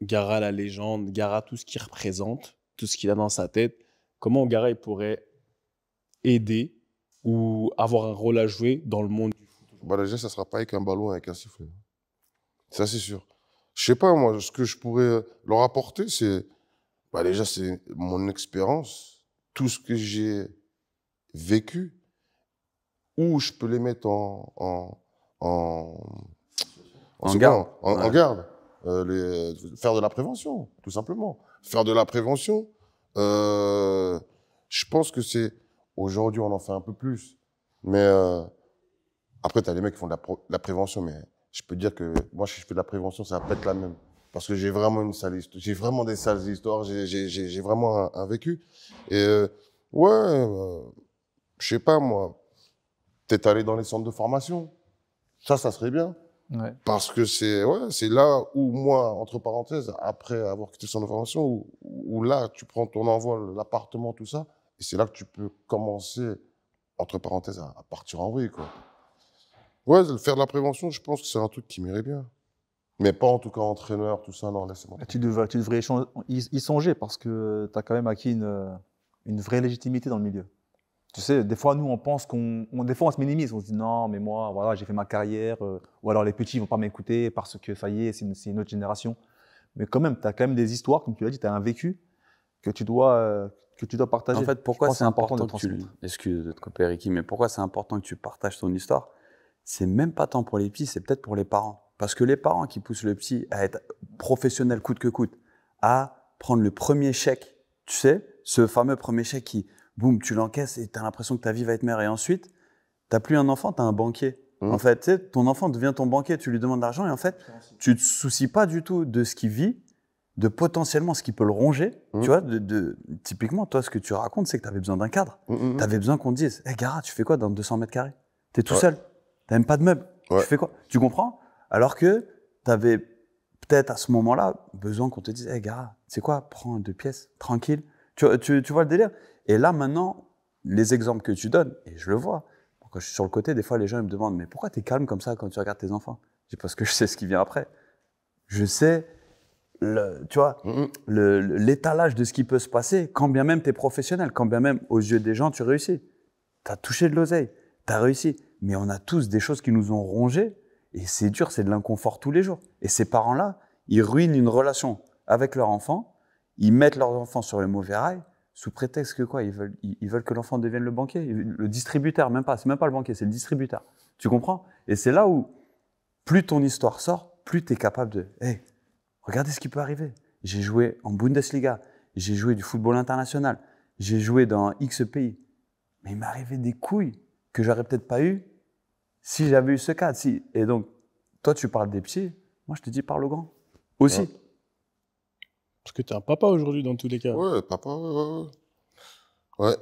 Gara, la légende, Gara, tout ce qu'il représente, tout ce qu'il a dans sa tête, comment Gara il pourrait aider ou avoir un rôle à jouer dans le monde du football? Bah, déjà, ça sera pas avec un ballon, avec un sifflet. Ça, c'est sûr. Je sais pas, moi, ce que je pourrais leur apporter, c'est. Bah, déjà, c'est mon expérience, tout ce que j'ai vécu, où je peux les mettre en garde. En Ouais. garde. Faire de la prévention, tout simplement. Faire de la prévention, je pense que c'est. Aujourd'hui, on en fait un peu plus. Mais après, tu as les mecs qui font de la prévention, mais je peux te dire que moi, si je fais de la prévention, ça va pas être la même. Parce que j'ai vraiment une sale histoire. J'ai vraiment des sales histoires. J'ai vraiment un vécu. Et je sais pas, moi, peut-être aller dans les centres de formation. Ça serait bien. Ouais. Parce que c'est là où moi, entre parenthèses, après avoir quitté le centre de formation, où là, tu prends ton envol, l'appartement, tout ça, et c'est là que tu peux commencer, entre parenthèses, à partir en vrille, quoi. Ouais, faire de la prévention, je pense que c'est un truc qui m'irait bien. Mais pas en tout cas entraîneur, tout ça, non, laisse-moi. Tu devrais y songer parce que tu as quand même acquis une vraie légitimité dans le milieu. Tu sais, des fois, nous, on pense des fois, on se minimise. On se dit non, mais moi, voilà, j'ai fait ma carrière. Ou alors les petits ne vont pas m'écouter parce que ça y est, c'est une autre génération. Mais quand même, tu as quand même des histoires, comme tu l'as dit, tu as un vécu que tu dois partager. En fait, Je pourquoi pense c'est important de que tu... transmettre. Excuse de te couper, Ricky, mais pourquoi c'est important que tu partages ton histoire? C'est même pas tant pour les petits, c'est peut-être pour les parents. Parce que les parents qui poussent le petit à être professionnel coûte que coûte, à prendre le premier chèque, tu sais, ce fameux premier chèque qui, boum, tu l'encaisses et tu as l'impression que ta vie va être meilleure. Et ensuite, tu n'as plus un enfant, tu as un banquier. En fait, tu sais, ton enfant devient ton banquier, tu lui demandes de l'argent et en fait, tu ne te soucies pas du tout de ce qu'il vit, de potentiellement ce qui peut le ronger. Tu vois, typiquement, toi, ce que tu racontes, c'est que tu avais besoin d'un cadre. Tu avais besoin qu'on te dise, hey, Gara, tu fais quoi dans 200 mètres carrés? Tu es tout seul, tu n'as même pas de meubles. Tu fais quoi? Tu comprends? Alors que tu avais peut-être à ce moment-là besoin qu'on te dise, hey, Gara, tu sais quoi, prends 2 pièces, tranquille. Tu vois le délire? Et là, maintenant, les exemples que tu donnes, et je le vois, quand je suis sur le côté, des fois, les gens ils me demandent, mais pourquoi tu es calme comme ça quand tu regardes tes enfants? Je dis, parce que je sais ce qui vient après. Je sais, tu vois, l'étalage de ce qui peut se passer, quand bien même tu es professionnel, quand bien même, aux yeux des gens, tu réussis. Tu as touché de l'oseille, tu as réussi. Mais on a tous des choses qui nous ont rongés, et c'est dur, c'est de l'inconfort tous les jours. Et ces parents-là, ils ruinent une relation avec leur enfant, ils mettent leurs enfants sur le mauvais rail, sous prétexte que quoi, ils veulent que l'enfant devienne le banquier, le distributeur, même pas, c'est même pas le banquier, c'est le distributeur. Tu comprends? Et c'est là où, plus ton histoire sort, plus tu es capable de, hey, regardez ce qui peut arriver. J'ai joué en Bundesliga, j'ai joué du football international, j'ai joué dans X pays, mais il m'est arrivé des couilles que j'aurais peut-être pas eu si j'avais eu ce cadre. Et donc, toi, tu parles des petits, moi, je te dis, parle aux grands. Aussi. Ouais. Parce que tu es un papa aujourd'hui dans tous les cas. Ouais, papa, ouais.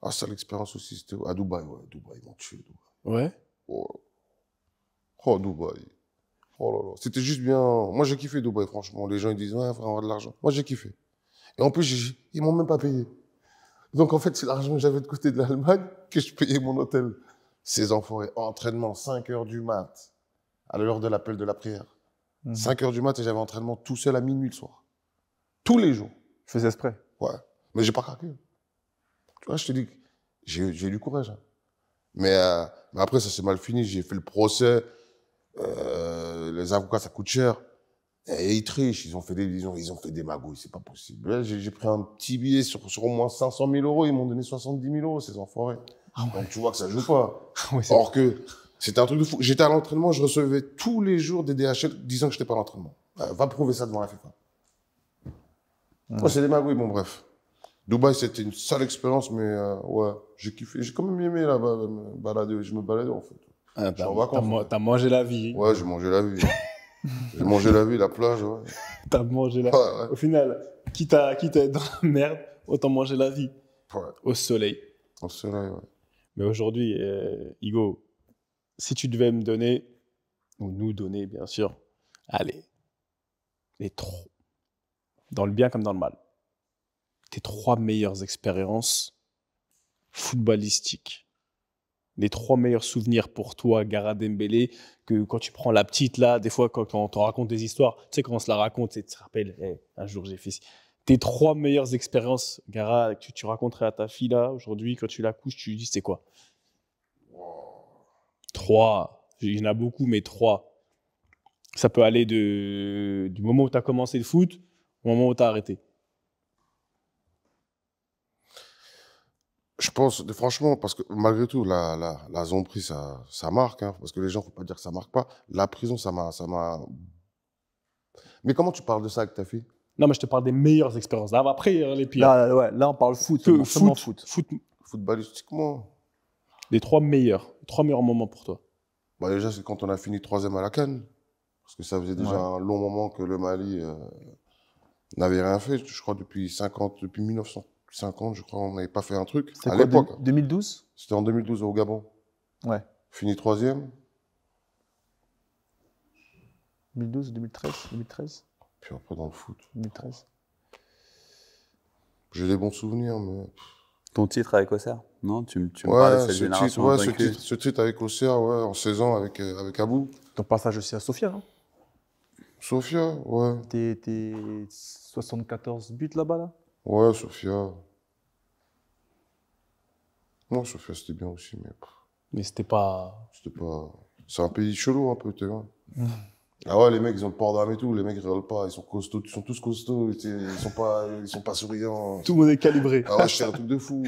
Ah, ça, l'expérience aussi, c'était à Dubaï, ouais. Dubaï, ils m'ont tué, Dubaï. Ouais. Oh, Dubaï. Oh là là. C'était juste bien. Moi, j'ai kiffé Dubaï, franchement. Les gens, ils disent, ouais, il faut avoir de l'argent. Moi, j'ai kiffé. Et en plus, ils m'ont même pas payé. Donc, en fait, c'est l'argent que j'avais de côté de l'Allemagne que je payais mon hôtel. Ces enfoirés, entraînement, 5 heures du mat, à l'heure de l'appel de la prière. 5 heures du mat, et j'avais entraînement tout seul à minuit le soir. Tous les jours. Je faisais exprès. Ouais. Mais j'ai pas craqué. Tu vois, je te dis, j'ai eu du courage. Hein. Mais après, ça s'est mal fini. J'ai fait le procès. Les avocats, ça coûte cher. Et ils trichent. Ils ont fait des magouilles. C'est pas possible. Là, j'ai pris un petit billet sur au moins 500 000 euros. Ils m'ont donné 70 000 euros, ces enfoirés. Ah ouais. Donc, tu vois que ça joue pas. Ouais, Or que c'était un truc de fou. J'étais à l'entraînement, je recevais tous les jours des DHL disant que j'étais pas à l'entraînement. Va prouver ça devant la FIFA. Ouais, c'est des magouilles, bon, bref. Dubaï, c'était une sale expérience, mais ouais, j'ai kiffé. J'ai quand même aimé là-bas me balader. Je me baladais, en fait. Ah, Je suis en vacances. t'as mangé la vie. Ouais, j'ai mangé la vie. J'ai mangé la vie, la plage, ouais. T'as mangé la... Ouais, Au final, quitte à être dans la merde, autant manger la vie ouais. au soleil. Au soleil, ouais. Mais aujourd'hui, Igo, si tu devais me donner, ou nous donner, bien sûr, allez, les trois, dans le bien comme dans le mal, tes 3 meilleures expériences footballistiques, les 3 meilleurs souvenirs pour toi, Gara Dembélé, que quand tu prends la petite là, des fois quand on te raconte des histoires, tu sais quand on se la raconte, tu te rappelles, hey, un jour j'ai fait ci. Tes 3 meilleures expériences, Gara, que tu raconterais à ta fille là, aujourd'hui, quand tu la couches, tu lui dis c'est quoi? 3, il y en a beaucoup, mais 3. Ça peut aller du moment où tu as commencé le foot au moment où tu as arrêté. Je pense, franchement, parce que malgré tout, la zombie, ça marque, hein, parce que les gens, faut pas dire que ça marque pas. La prison, ça m'a. Mais comment tu parles de ça avec ta fille? Non, mais je te parle des meilleures expériences. Là, après, les pires. Là, ouais, là, on parle foot. Que seulement foot. Footballistiquement. Les 3 meilleurs moments pour toi. Bah déjà, c'est quand on a fini 3e à la CAN. Parce que ça faisait déjà un long moment que le Mali n'avait rien fait. Je crois depuis 1950, je crois, on n'avait pas fait un truc. C'est à quoi, l'époque. 2012? C'était en 2012 au Gabon. Ouais. Fini 3e. 2012, 2013. Puis après, dans le foot. 2013. J'ai des bons souvenirs, mais. Ton titre avec Auxerre? Non, tu me parlais de cette génération invaincue. ce titre avec Auxerre, ouais, en 16 ans avec Abou. Ton passage aussi à Sofia, non? Sofia, ouais. T'es 74 buts là-bas, là? Ouais, Sofia. Non, Sofia, c'était bien aussi, mais. Mais c'était pas. C'est un pays chelou, un peu, tu vois. Ah ouais, les mecs, ils ont le port d'armes et tout. Les mecs, ils rigolent pas. Ils sont costauds. Ils sont tous costauds. Ils sont pas souriants. Tout le monde est calibré. Ah ouais, c'est un truc de fou.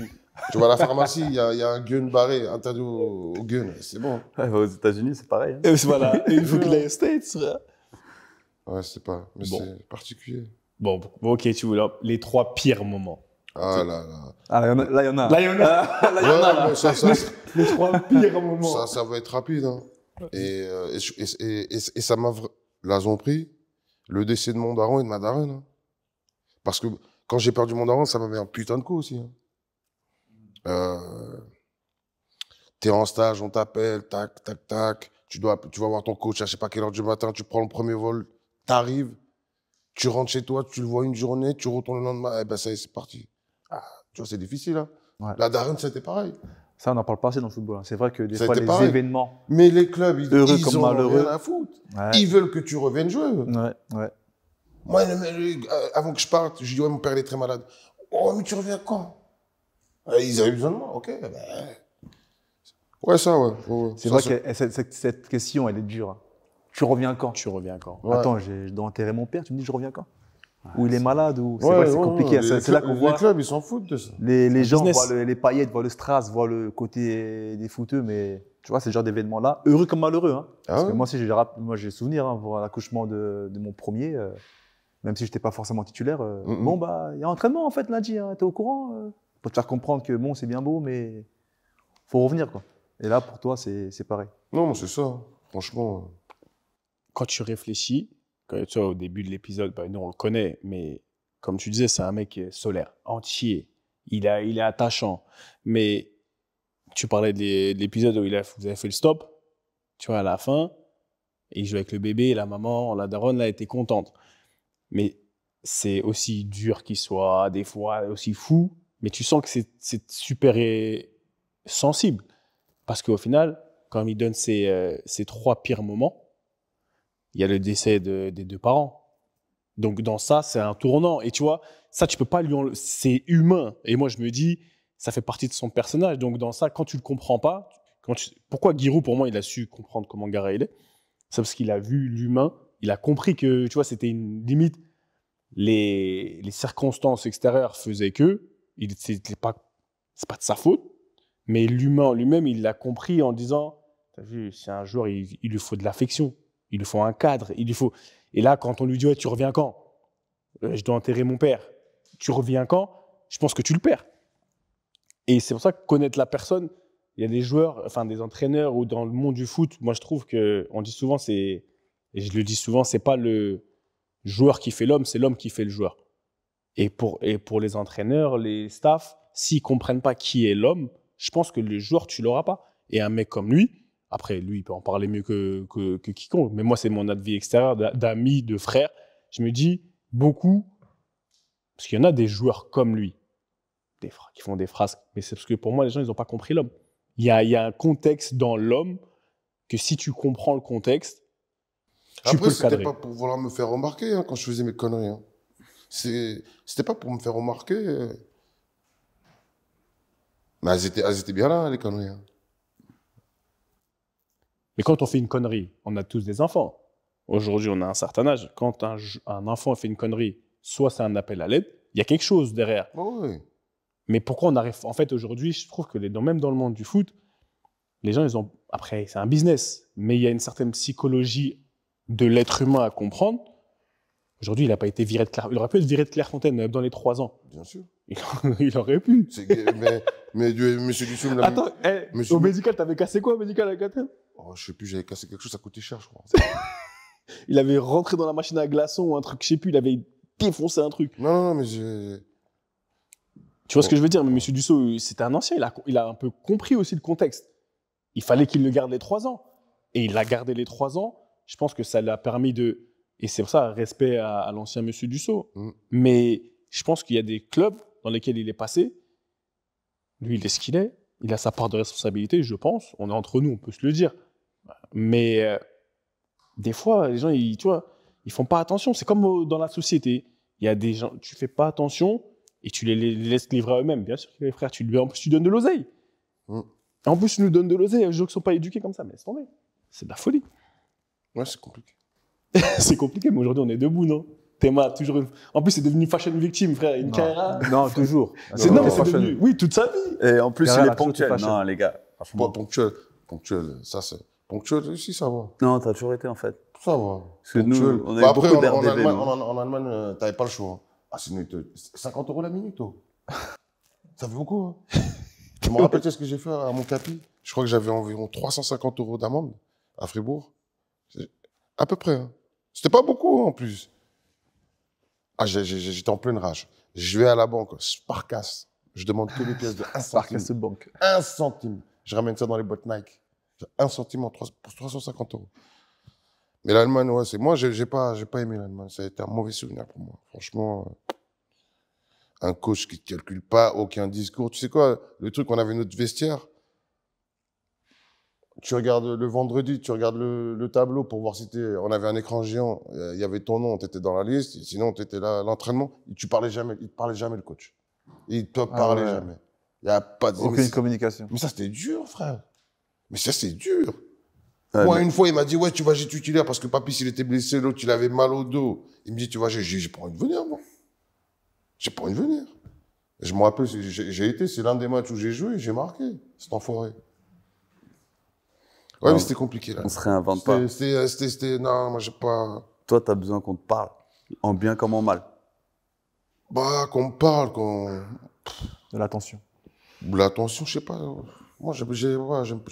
Tu vas à la pharmacie, il y a un gun barré, interdit au gun. C'est bon. Ouais, aux États-Unis, c'est pareil. Hein. Et voilà. Et il faut qu'il aille aux States. Ouais, c'est pas. Mais Bon. c'est particulier. Bon, ok, tu vois, les 3 pires moments. Ah là là. Ah, là, il y en a. Là, il y en a. Ouais, mais ça, Les 3 pires moments. ça va être rapide. Hein. Et ça m'a. Là, ils ont pris le décès de mon daron et de ma daronne. Hein. Parce que quand j'ai perdu mon daron, ça m'avait un putain de coup aussi. Hein. T'es en stage, on t'appelle, tac, tac, tac. Tu vas voir ton coach à je sais pas quelle heure du matin, tu prends le premier vol, t'arrives, tu rentres chez toi, tu le vois une journée, tu retournes le lendemain, eh ben ça y est, c'est parti. Ah, tu vois, c'est difficile. Hein. Ouais. La daronne, c'était pareil. Ça, on n'en parle pas assez dans le football. Hein. C'est vrai que des Ça a fois, été les pareil. événements. Mais les clubs, ils Heureux comme en ont malheureux. rien à foutre. Ouais. Ils veulent que tu reviennes jouer. Ouais. Moi, avant que je parte, je dis, ouais, mon père, il est très malade. Oh, mais tu reviens quand? Ils avaient besoin de moi, ok. Ben... Ouais, ça, ouais. C'est vrai que cette question, elle est dure. Hein. Tu reviens quand? Tu reviens quand? Ouais. Attends, je dois enterrer mon père, tu me dis je reviens quand? Ou il est malade, ou c'est Ouais, vrai que c'est compliqué. C'est là qu'on Les voit. clubs, ils s'en foutent de ça. Les gens business. voient les paillettes, voient le strass, voient le côté des footeux, mais tu vois, c'est ce genre d'événement-là, heureux comme malheureux. Hein. Parce que moi aussi, j'ai souvenir, hein, pour l'accouchement de mon premier, même si je n'étais pas forcément titulaire. Bon, bah, il y a entraînement en fait lundi, hein, tu es au courant pour te faire comprendre que bon, c'est bien beau, mais faut revenir, quoi. Et là, pour toi, c'est pareil. Non, c'est ça. Franchement. Quand tu réfléchis, tu vois, au début de l'épisode, bah, nous on le connaît, mais comme tu disais, c'est un mec solaire, entier. Il est attachant. Mais tu parlais de l'épisode où vous avez fait le stop, tu vois, à la fin, et il joue avec le bébé, et la maman, la daronne, là, était contente. Mais c'est aussi dur qu'il soit, des fois aussi fou, mais tu sens que c'est super sensible. Parce qu'au final, quand il donne ses 3 pires moments, il y a le décès des 2 parents. Donc, dans ça, c'est un tournant. Et tu vois, ça, tu peux pas lui enlever. C'est humain. Et moi, je me dis, ça fait partie de son personnage. Donc, dans ça, quand tu le comprends pas, pourquoi Giroud, pour moi, il a su comprendre comment Gara il est? C'est parce qu'il a vu l'humain. Il a compris que, tu vois, c'était une limite. Les circonstances extérieures faisaient que c'est pas de sa faute. Mais l'humain lui-même, il l'a compris en disant, t'as vu, c'est un joueur, il lui faut de l'affection. Il lui faut un cadre, il lui faut... Et là, quand on lui dit, ouais, tu reviens quand? Je dois enterrer mon père. Tu reviens quand? Je pense que tu le perds. Et c'est pour ça que connaître la personne, il y a des joueurs, enfin des entraîneurs ou dans le monde du foot, moi je trouve qu'on dit souvent, c'est Et je le dis souvent, c'est pas le joueur qui fait l'homme, c'est l'homme qui fait le joueur. Et pour les entraîneurs, les staffs, s'ils comprennent pas qui est l'homme, je pense que le joueur, tu l'auras pas. Et un mec comme lui, après, lui, il peut en parler mieux que quiconque. Mais moi, c'est mon avis extérieur, d'amis, de frères. Je me dis, beaucoup, parce qu'il y en a des joueurs comme lui, qui font des phrases. Mais c'est parce que pour moi, les gens, ils n'ont pas compris l'homme. Il y a un contexte dans l'homme que si tu comprends le contexte, tu peux Après, le cadrer. c'était pas pour vouloir me faire remarquer hein, quand je faisais mes conneries. Hein. C'était pas pour me faire remarquer. Mais elles étaient bien là, les conneries. Hein. Mais quand on fait une connerie, on a tous des enfants. Aujourd'hui, on a un certain âge. Quand un enfant fait une connerie, soit c'est un appel à l'aide, il y a quelque chose derrière. Oh, oui. Mais pourquoi on arrive... En fait, aujourd'hui, je trouve que même dans le monde du foot, les gens, ils ont... Après, c'est un business, mais il y a une certaine psychologie de l'être humain à comprendre. Aujourd'hui, il n'a pas été viré de Il aurait pu être viré de Clairefontaine dans les 3 ans. Bien sûr. Il aurait pu. Mais monsieur Dussoul me l'a Attends, Monsieur- au médical, t'avais cassé quoi au médical à Catherine? Oh, je sais plus, j'avais cassé quelque chose, ça coûtait cher, je crois. Il avait rentré dans la machine à glaçons ou un truc, je sais plus, il avait défoncé un truc. Non, mais j'ai. Tu vois ce que je veux dire? Mais M. Dussault, c'était un ancien, il a un peu compris aussi le contexte. Il fallait qu'il le garde les 3 ans. Et il l'a gardé les 3 ans. Je pense que ça l'a permis de... Et c'est pour ça, respect à l'ancien M. Dussault. Mm. Mais je pense qu'il y a des clubs dans lesquels il est passé. Lui, il est ce qu'il est. Il a sa part de responsabilité, je pense. On est entre nous, on peut se le dire. Mais des fois, les gens, tu vois, ils font pas attention. C'est comme dans la société. Il y a des gens, tu fais pas attention et tu les laisses livrer à eux-mêmes. Bien sûr que les frères, en plus, tu donnes de l'oseille. Mm. Et en plus, tu nous donnes de l'oseille à des gens qui sont pas éduqués comme ça. Mais laisse tomber. C'est de la folie. Ouais, c'est compliqué. C'est compliqué, mais aujourd'hui, on est debout, non? Théma, toujours une... En plus, c'est devenu fashion victime, frère. Une carrière. Non, toujours. C'est Non, c'est devenu... Oui, toute sa vie. Et en plus, Carrère il a est toujours ponctuel. été fashion. Non, les gars. Bon, ponctuel, ça c'est. Ponctuel, aussi, ça va. Non, t'as toujours été en fait. Ça va. Parce que nous, Ponctuel. on a Bah, eu après, beaucoup en d'RDV. Allemagne, nous. en Allemagne, t'avais pas le choix. Hein. Ah, sinon, 50 € la minute, oh. Ça fait beaucoup, hein. Je me rappelle, tu sais ce que j'ai fait à mon capi? Je crois que j'avais environ 350 € d'amende à Fribourg. À peu près, hein. C'était pas beaucoup, hein, en plus. Ah, j'étais en pleine rage. Je vais à la banque, Sparkas. Je demande que les pièces de 1 centime. Sparkas Bank. 1 centime. Je ramène ça dans les boîtes Nike. 1 centime pour 350 €. Mais l'Allemagne, ouais, c'est moi, j'ai pas aimé l'Allemagne. Ça a été un mauvais souvenir pour moi. Franchement, un coach qui ne calcule pas, aucun discours. Tu sais quoi, le truc, on avait notre vestiaire. Tu regardes le vendredi, tu regardes le tableau pour voir si on avait un écran géant, il y avait ton nom, tu étais dans la liste, sinon tu étais là à l'entraînement, il te parlait jamais le coach. Il te parlait ouais. jamais. Il y a pas de... Aucune communication. Mais ça, c'était dur, frère. Mais ça, c'est dur. Ouais, Moi, mais- une fois, il m'a dit, ouais, tu vas j'ai titulaire parce que Papy, il était blessé, l'autre, il avait mal au dos. Il me dit, tu vois, j'ai pas envie de venir, moi. J'ai pas envie de venir. Et je me rappelle, j'ai été, c'est l'un des matchs où j'ai joué, j'ai marqué, cet enfoiré. Ouais, Non, mais c'était compliqué, là. On se réinvente pas. Non, moi, j'ai pas... Toi, t'as besoin qu'on te parle. En bien comme en mal. Bah, qu'on me parle, qu'on... De l'attention. L'attention, je sais pas. Moi,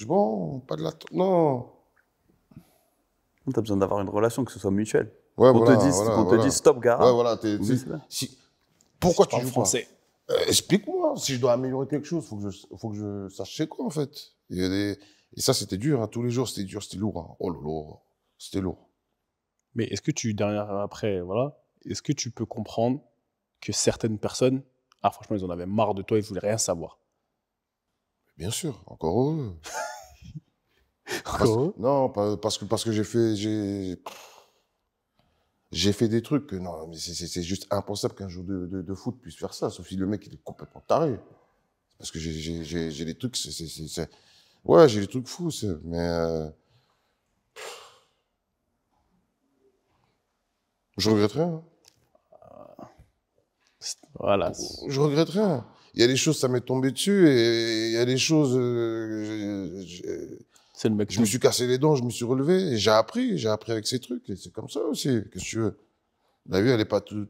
bon, pas de l'attention. Non. T'as besoin d'avoir une relation, que ce soit mutuelle. Ouais, On voilà, te dit, voilà, on te voilà. dit stop, Gara. Ouais, voilà. Oui, c'est ça. Pourquoi tu Parle joues français. pas explique-moi. Si je dois améliorer quelque chose, faut que je sache c'est quoi, en fait. Et ça, c'était dur. Hein. Tous les jours, c'était dur, c'était lourd. Hein. Oh là là, c'était lourd. Mais est-ce que est-ce que tu peux comprendre que certaines personnes, franchement, ils en avaient marre de toi, ils voulaient rien savoir. Bien sûr, encore heureux. Encore Non, parce que j'ai fait des trucs que non, mais c'est juste impensable qu'un joueur de foot puisse faire ça, sauf si le mec il est complètement taré. Parce que j'ai des trucs, ouais, j'ai des trucs fous, mais je regrette rien. Voilà. Je regrette rien. Il y a des choses, ça m'est tombé dessus, et il y a des choses, C'est le mec. je me suis cassé les dents, je me suis relevé, et j'ai appris avec ces trucs, et c'est comme ça aussi. Qu'est-ce que tu veux? La vie, elle n'est pas tout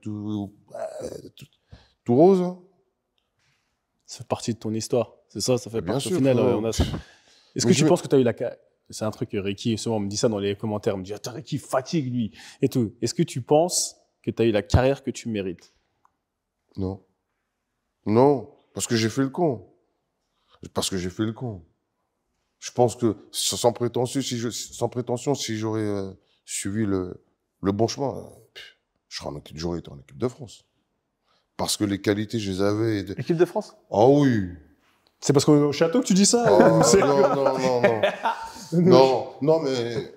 rose. Hein. Ça fait partie de ton histoire. C'est ça, ça fait Bien partie. sûr, Au final, frérot. Est-ce Mais que tu penses que tu as eu la... C'est un truc que Ricky, souvent, on me dit ça dans les commentaires. On me dit, attends, Ricky fatigue, lui, et tout. Est-ce que tu penses que tu as eu la carrière que tu mérites? Non. Non, parce que j'ai fait le con. Je pense que, sans prétention, si j'aurais suivi le bon chemin, j'aurais été en équipe de France. Parce que les qualités, je les avais. Équipe de France? Ah oui. C'est parce qu'au château que tu dis ça? Oh, non, mais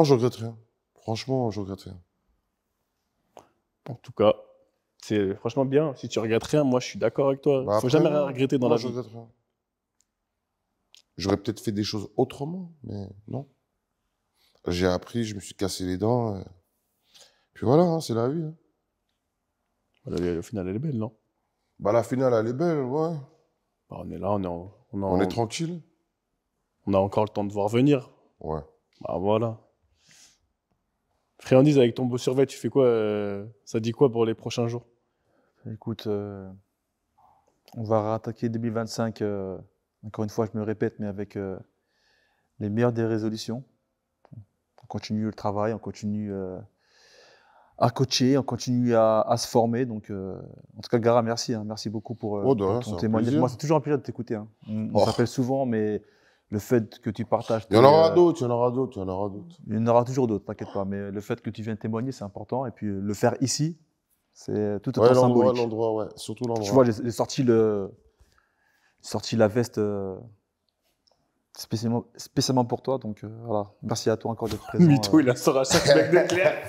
je regrette rien. Franchement, je regrette rien. En tout cas, c'est franchement bien. Si tu regrettes rien, moi, je suis d'accord avec toi. Bah Faut après, jamais rien non. regretter dans Non, la je vie. regrette rien. J'aurais peut-être fait des choses autrement, mais non. J'ai appris, je me suis cassé les dents. Puis voilà, hein, c'est la vie. Hein. Voilà, au final, elle est belle, non? Bah, la finale, elle est belle, ouais. Bah, on est là, On est tranquille. on a encore le temps de voir venir. Ouais. Bah voilà. Friandise, avec ton beau survêt, tu fais quoi ça dit quoi pour les prochains jours? Écoute, on va rattaquer 2025, encore une fois, je me répète, mais avec les meilleures des résolutions. On continue le travail, on continue à coacher, on continue à se former. Donc, en tout cas, Gara, merci. Hein, merci beaucoup pour, Oh, de rien, pour ton c'est un témoignage. plaisir. Moi, c'est toujours un plaisir de t'écouter. Hein. On Oh. s'appelle souvent, mais le fait que tu partages... Il y en aura tes, d'autres, il y en aura d'autres, il y en aura d'autres. Il y en aura toujours d'autres, t'inquiète pas. Mais le fait que tu viennes témoigner, c'est important. Et puis, le faire ici, c'est tout Ouais, autant symbolique. l'endroit, ouais. Surtout l'endroit. Tu vois, j'ai sorti la veste spécialement pour toi. Donc voilà, merci à toi encore d'être présent. Mytho, il la sort à chaque mec de Claire.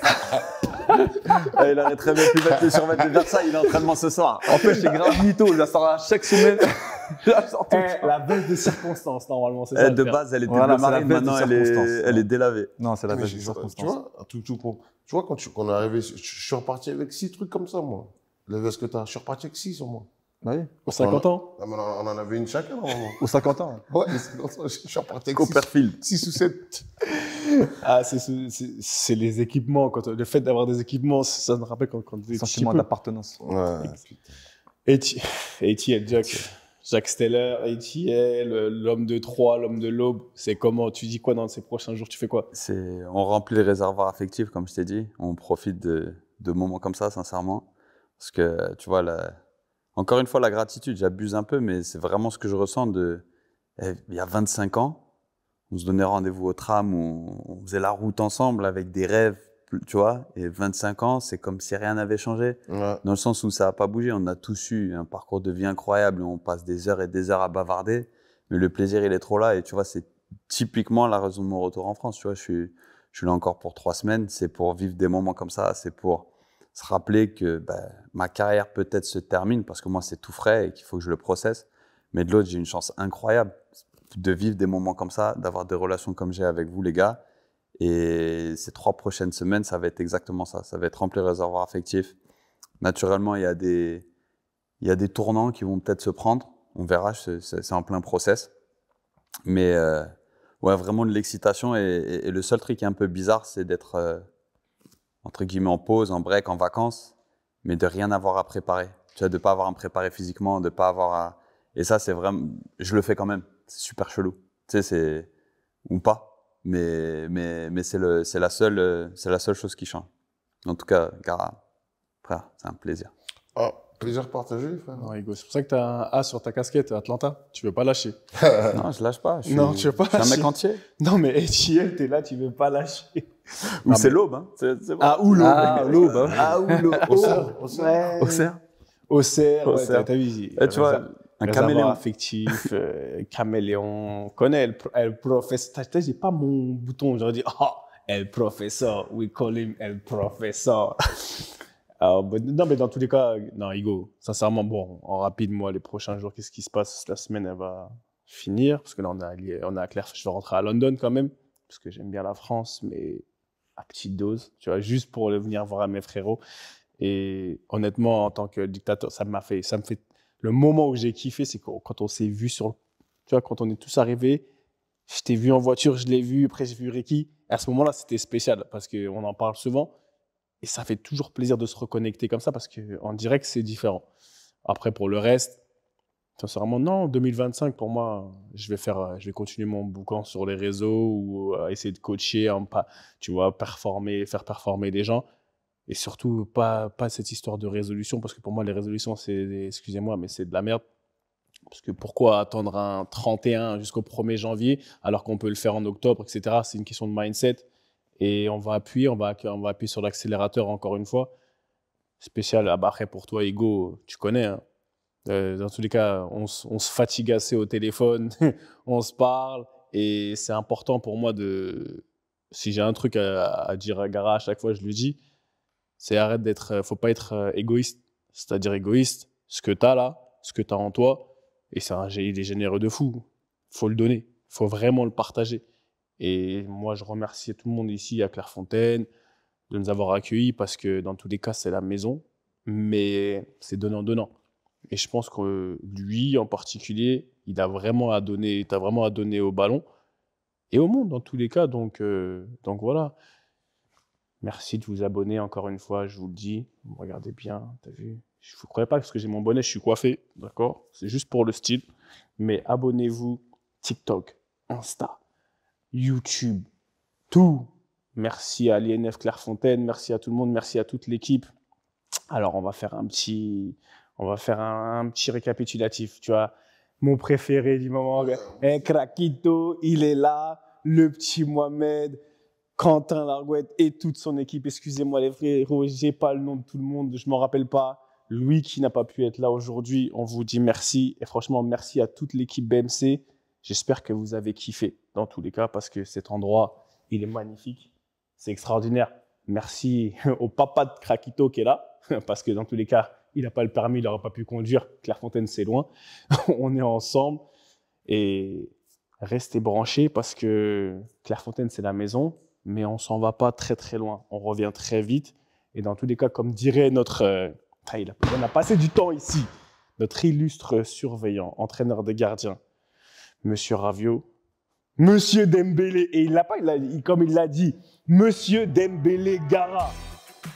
Il aurait très bien pu mettre le survêt de Versailles, il est en entraînement ce soir. En fait, c'est grave mytho, je la sors à chaque semaine. Je la sors tout le temps. La veste de circonstance, normalement, c'est ça. De base, elle était Voilà, bleu c'est la marine, veste de maintenant circonstance. elle est délavée. Non, c'est la Mais veste de tu circonstance. vois, tu vois, quand on est arrivé, je suis reparti avec 6 trucs comme ça, moi. Les vestes que t'as, je suis reparti avec 6 sur moi. Bah oui, Pour 50 ans. Ah, mais on en avait une chacun, normalement. aux 50 ans. Ouais, les 50 ans, je suis reparti avec Copperfield. 6 ou 7. Ah, c'est les équipements. Le fait d'avoir des équipements, ça me rappelle quand on était Sentiment petit peu. d'appartenance. Ouais, putain. ATL, Jack Steller, ATL, l'homme de Troyes, l'homme de l'Aube. C'est comment? Tu dis quoi dans ces prochains jours? Tu fais quoi? On remplit les réservoirs affectifs, comme je t'ai dit. On profite de moments comme ça, sincèrement. Parce que, tu vois, encore une fois, la gratitude, j'abuse un peu, mais c'est vraiment ce que je ressens il y a 25 ans. On se donnait rendez-vous au tram, on faisait la route ensemble avec des rêves, tu vois. Et 25 ans, c'est comme si rien n'avait changé. Ouais. Dans le sens où ça n'a pas bougé. On a tous eu un parcours de vie incroyable. On passe des heures et des heures à bavarder. Mais le plaisir, il est trop là. Et tu vois, c'est typiquement la raison de mon retour en France. Tu vois, je suis là encore pour 3 semaines. C'est pour vivre des moments comme ça. C'est pour se rappeler que ma carrière peut-être se termine parce que moi, c'est tout frais et qu'il faut que je le processe. Mais de l'autre, j'ai une chance incroyable de vivre des moments comme ça, d'avoir des relations comme j'ai avec vous, les gars. Et ces 3 prochaines semaines, ça va être exactement ça. Ça va être rempli de réservoirs affectifs. Naturellement, il y a des tournants qui vont peut-être se prendre. On verra, c'est en plein process. Mais ouais, vraiment de l'excitation. Et le seul truc qui est un peu bizarre, c'est d'être, entre guillemets, en pause, en break, en vacances, mais de rien avoir à préparer. Tu vois, de ne pas avoir à me préparer physiquement, de ne pas avoir à... Et ça, c'est vraiment... Je le fais quand même. C'est super chelou. Tu sais, ou pas. Mais c'est la seule chose qui change. En tout cas, Gara, frère, c'est un plaisir. Ah, plaisir partagé, frère. Non, Hugo, c'est pour ça que tu as un A sur ta casquette, Atlanta. Tu veux pas lâcher. Non, je lâche pas. Non, tu veux pas Je suis un lâcher. mec entier. Non, mais ATL, t'es là, tu veux pas lâcher. Ou c'est l'aube, hein. C'est bon. Ah, ou l'Aube. Ah, l'Aube. Hein. Ah, ou l'aube. Auxerre. Auxerre. Ouais, t'as vu. Et tu vois, un caméléon. affectif, caméléon. On connaît El Professeur. J'ai pas mon bouton. J'aurais dit, oh, El Professeur. We call him El Professeur. Non, mais dans tous les cas, non, Hugo, sincèrement, bon, en rapide, moi, les prochains jours, qu'est-ce qui se passe? La semaine, elle va finir. Parce que là, on est à Claire. Je vais rentrer à London quand même. Parce que j'aime bien la France, mais à petite dose. Tu vois, juste pour venir voir mes frérots. Et honnêtement, en tant que dictateur, ça me fait le moment où j'ai kiffé, c'est quand on s'est vu tu vois, quand on est tous arrivés, je t'ai vu en voiture, je l'ai vu, après j'ai vu Ricky. À ce moment-là, c'était spécial parce qu'on en parle souvent et ça fait toujours plaisir de se reconnecter comme ça parce qu'en direct, c'est différent. Après, pour le reste, Sincèrement, non. 2025, pour moi, je vais continuer mon boucan sur les réseaux ou essayer de coacher, tu vois, faire performer des gens. Et surtout, pas cette histoire de résolution, parce que pour moi, les résolutions, excusez-moi, mais c'est de la merde. Parce que pourquoi attendre un 31 jusqu'au 1er janvier, alors qu'on peut le faire en octobre, etc. C'est une question de mindset. Et on va appuyer sur l'accélérateur encore une fois. Spécial, après pour toi, Hugo, tu connais, hein. Dans tous les cas, on se fatigue assez au téléphone, on se parle, et c'est important pour moi si j'ai un truc à dire à Gara à chaque fois, je lui dis, c'est faut pas être égoïste, c'est-à-dire égoïste, ce que tu as là, ce que tu as en toi, et il est généreux de fou, faut le donner, faut vraiment le partager. Et moi, je remercie tout le monde ici à Clairefontaine de nous avoir accueillis, parce que dans tous les cas, c'est la maison, mais c'est donnant-donnant. Et je pense que lui, en particulier, il a vraiment à donner, t'as vraiment à donner au ballon et au monde, dans tous les cas. Donc voilà. Merci de vous abonner encore une fois, je vous le dis. Regardez bien, t'as vu? Je ne vous croyais pas parce que j'ai mon bonnet, je suis coiffé, d'accord? C'est juste pour le style. Mais abonnez-vous, TikTok, Insta, YouTube, tout. Merci à l'INF Clairefontaine, merci à tout le monde, merci à toute l'équipe. Alors, on va faire un petit récapitulatif, tu vois. Mon préféré du moment, Krakito, il est là, le petit Mohamed, Quentin Largouette et toute son équipe. Excusez-moi les frérots, j'ai pas le nom de tout le monde, je m'en rappelle pas. Louis qui n'a pas pu être là aujourd'hui, on vous dit merci. Et franchement, merci à toute l'équipe BMC. J'espère que vous avez kiffé dans tous les cas, parce que cet endroit, il est magnifique. C'est extraordinaire. Merci au papa de Krakito qui est là, parce que dans tous les cas, il n'a pas le permis, il n'aurait pas pu conduire. Clairefontaine, c'est loin. On est ensemble. Et restez branchés, parce que Clairefontaine, c'est la maison, mais on ne s'en va pas très très loin. On revient très vite. Et dans tous les cas, comme dirait on a passé du temps ici, notre illustre surveillant, entraîneur des gardiens, Monsieur Raviot, Monsieur Dembélé, et comme il l'a dit, Monsieur Dembélé Gara,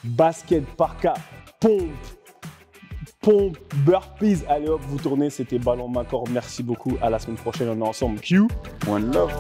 basket parka, pompe, burpees, allez hop, vous tournez, c'était Ballon Main Corps, merci beaucoup, à la semaine prochaine, on est ensemble, Q, One love.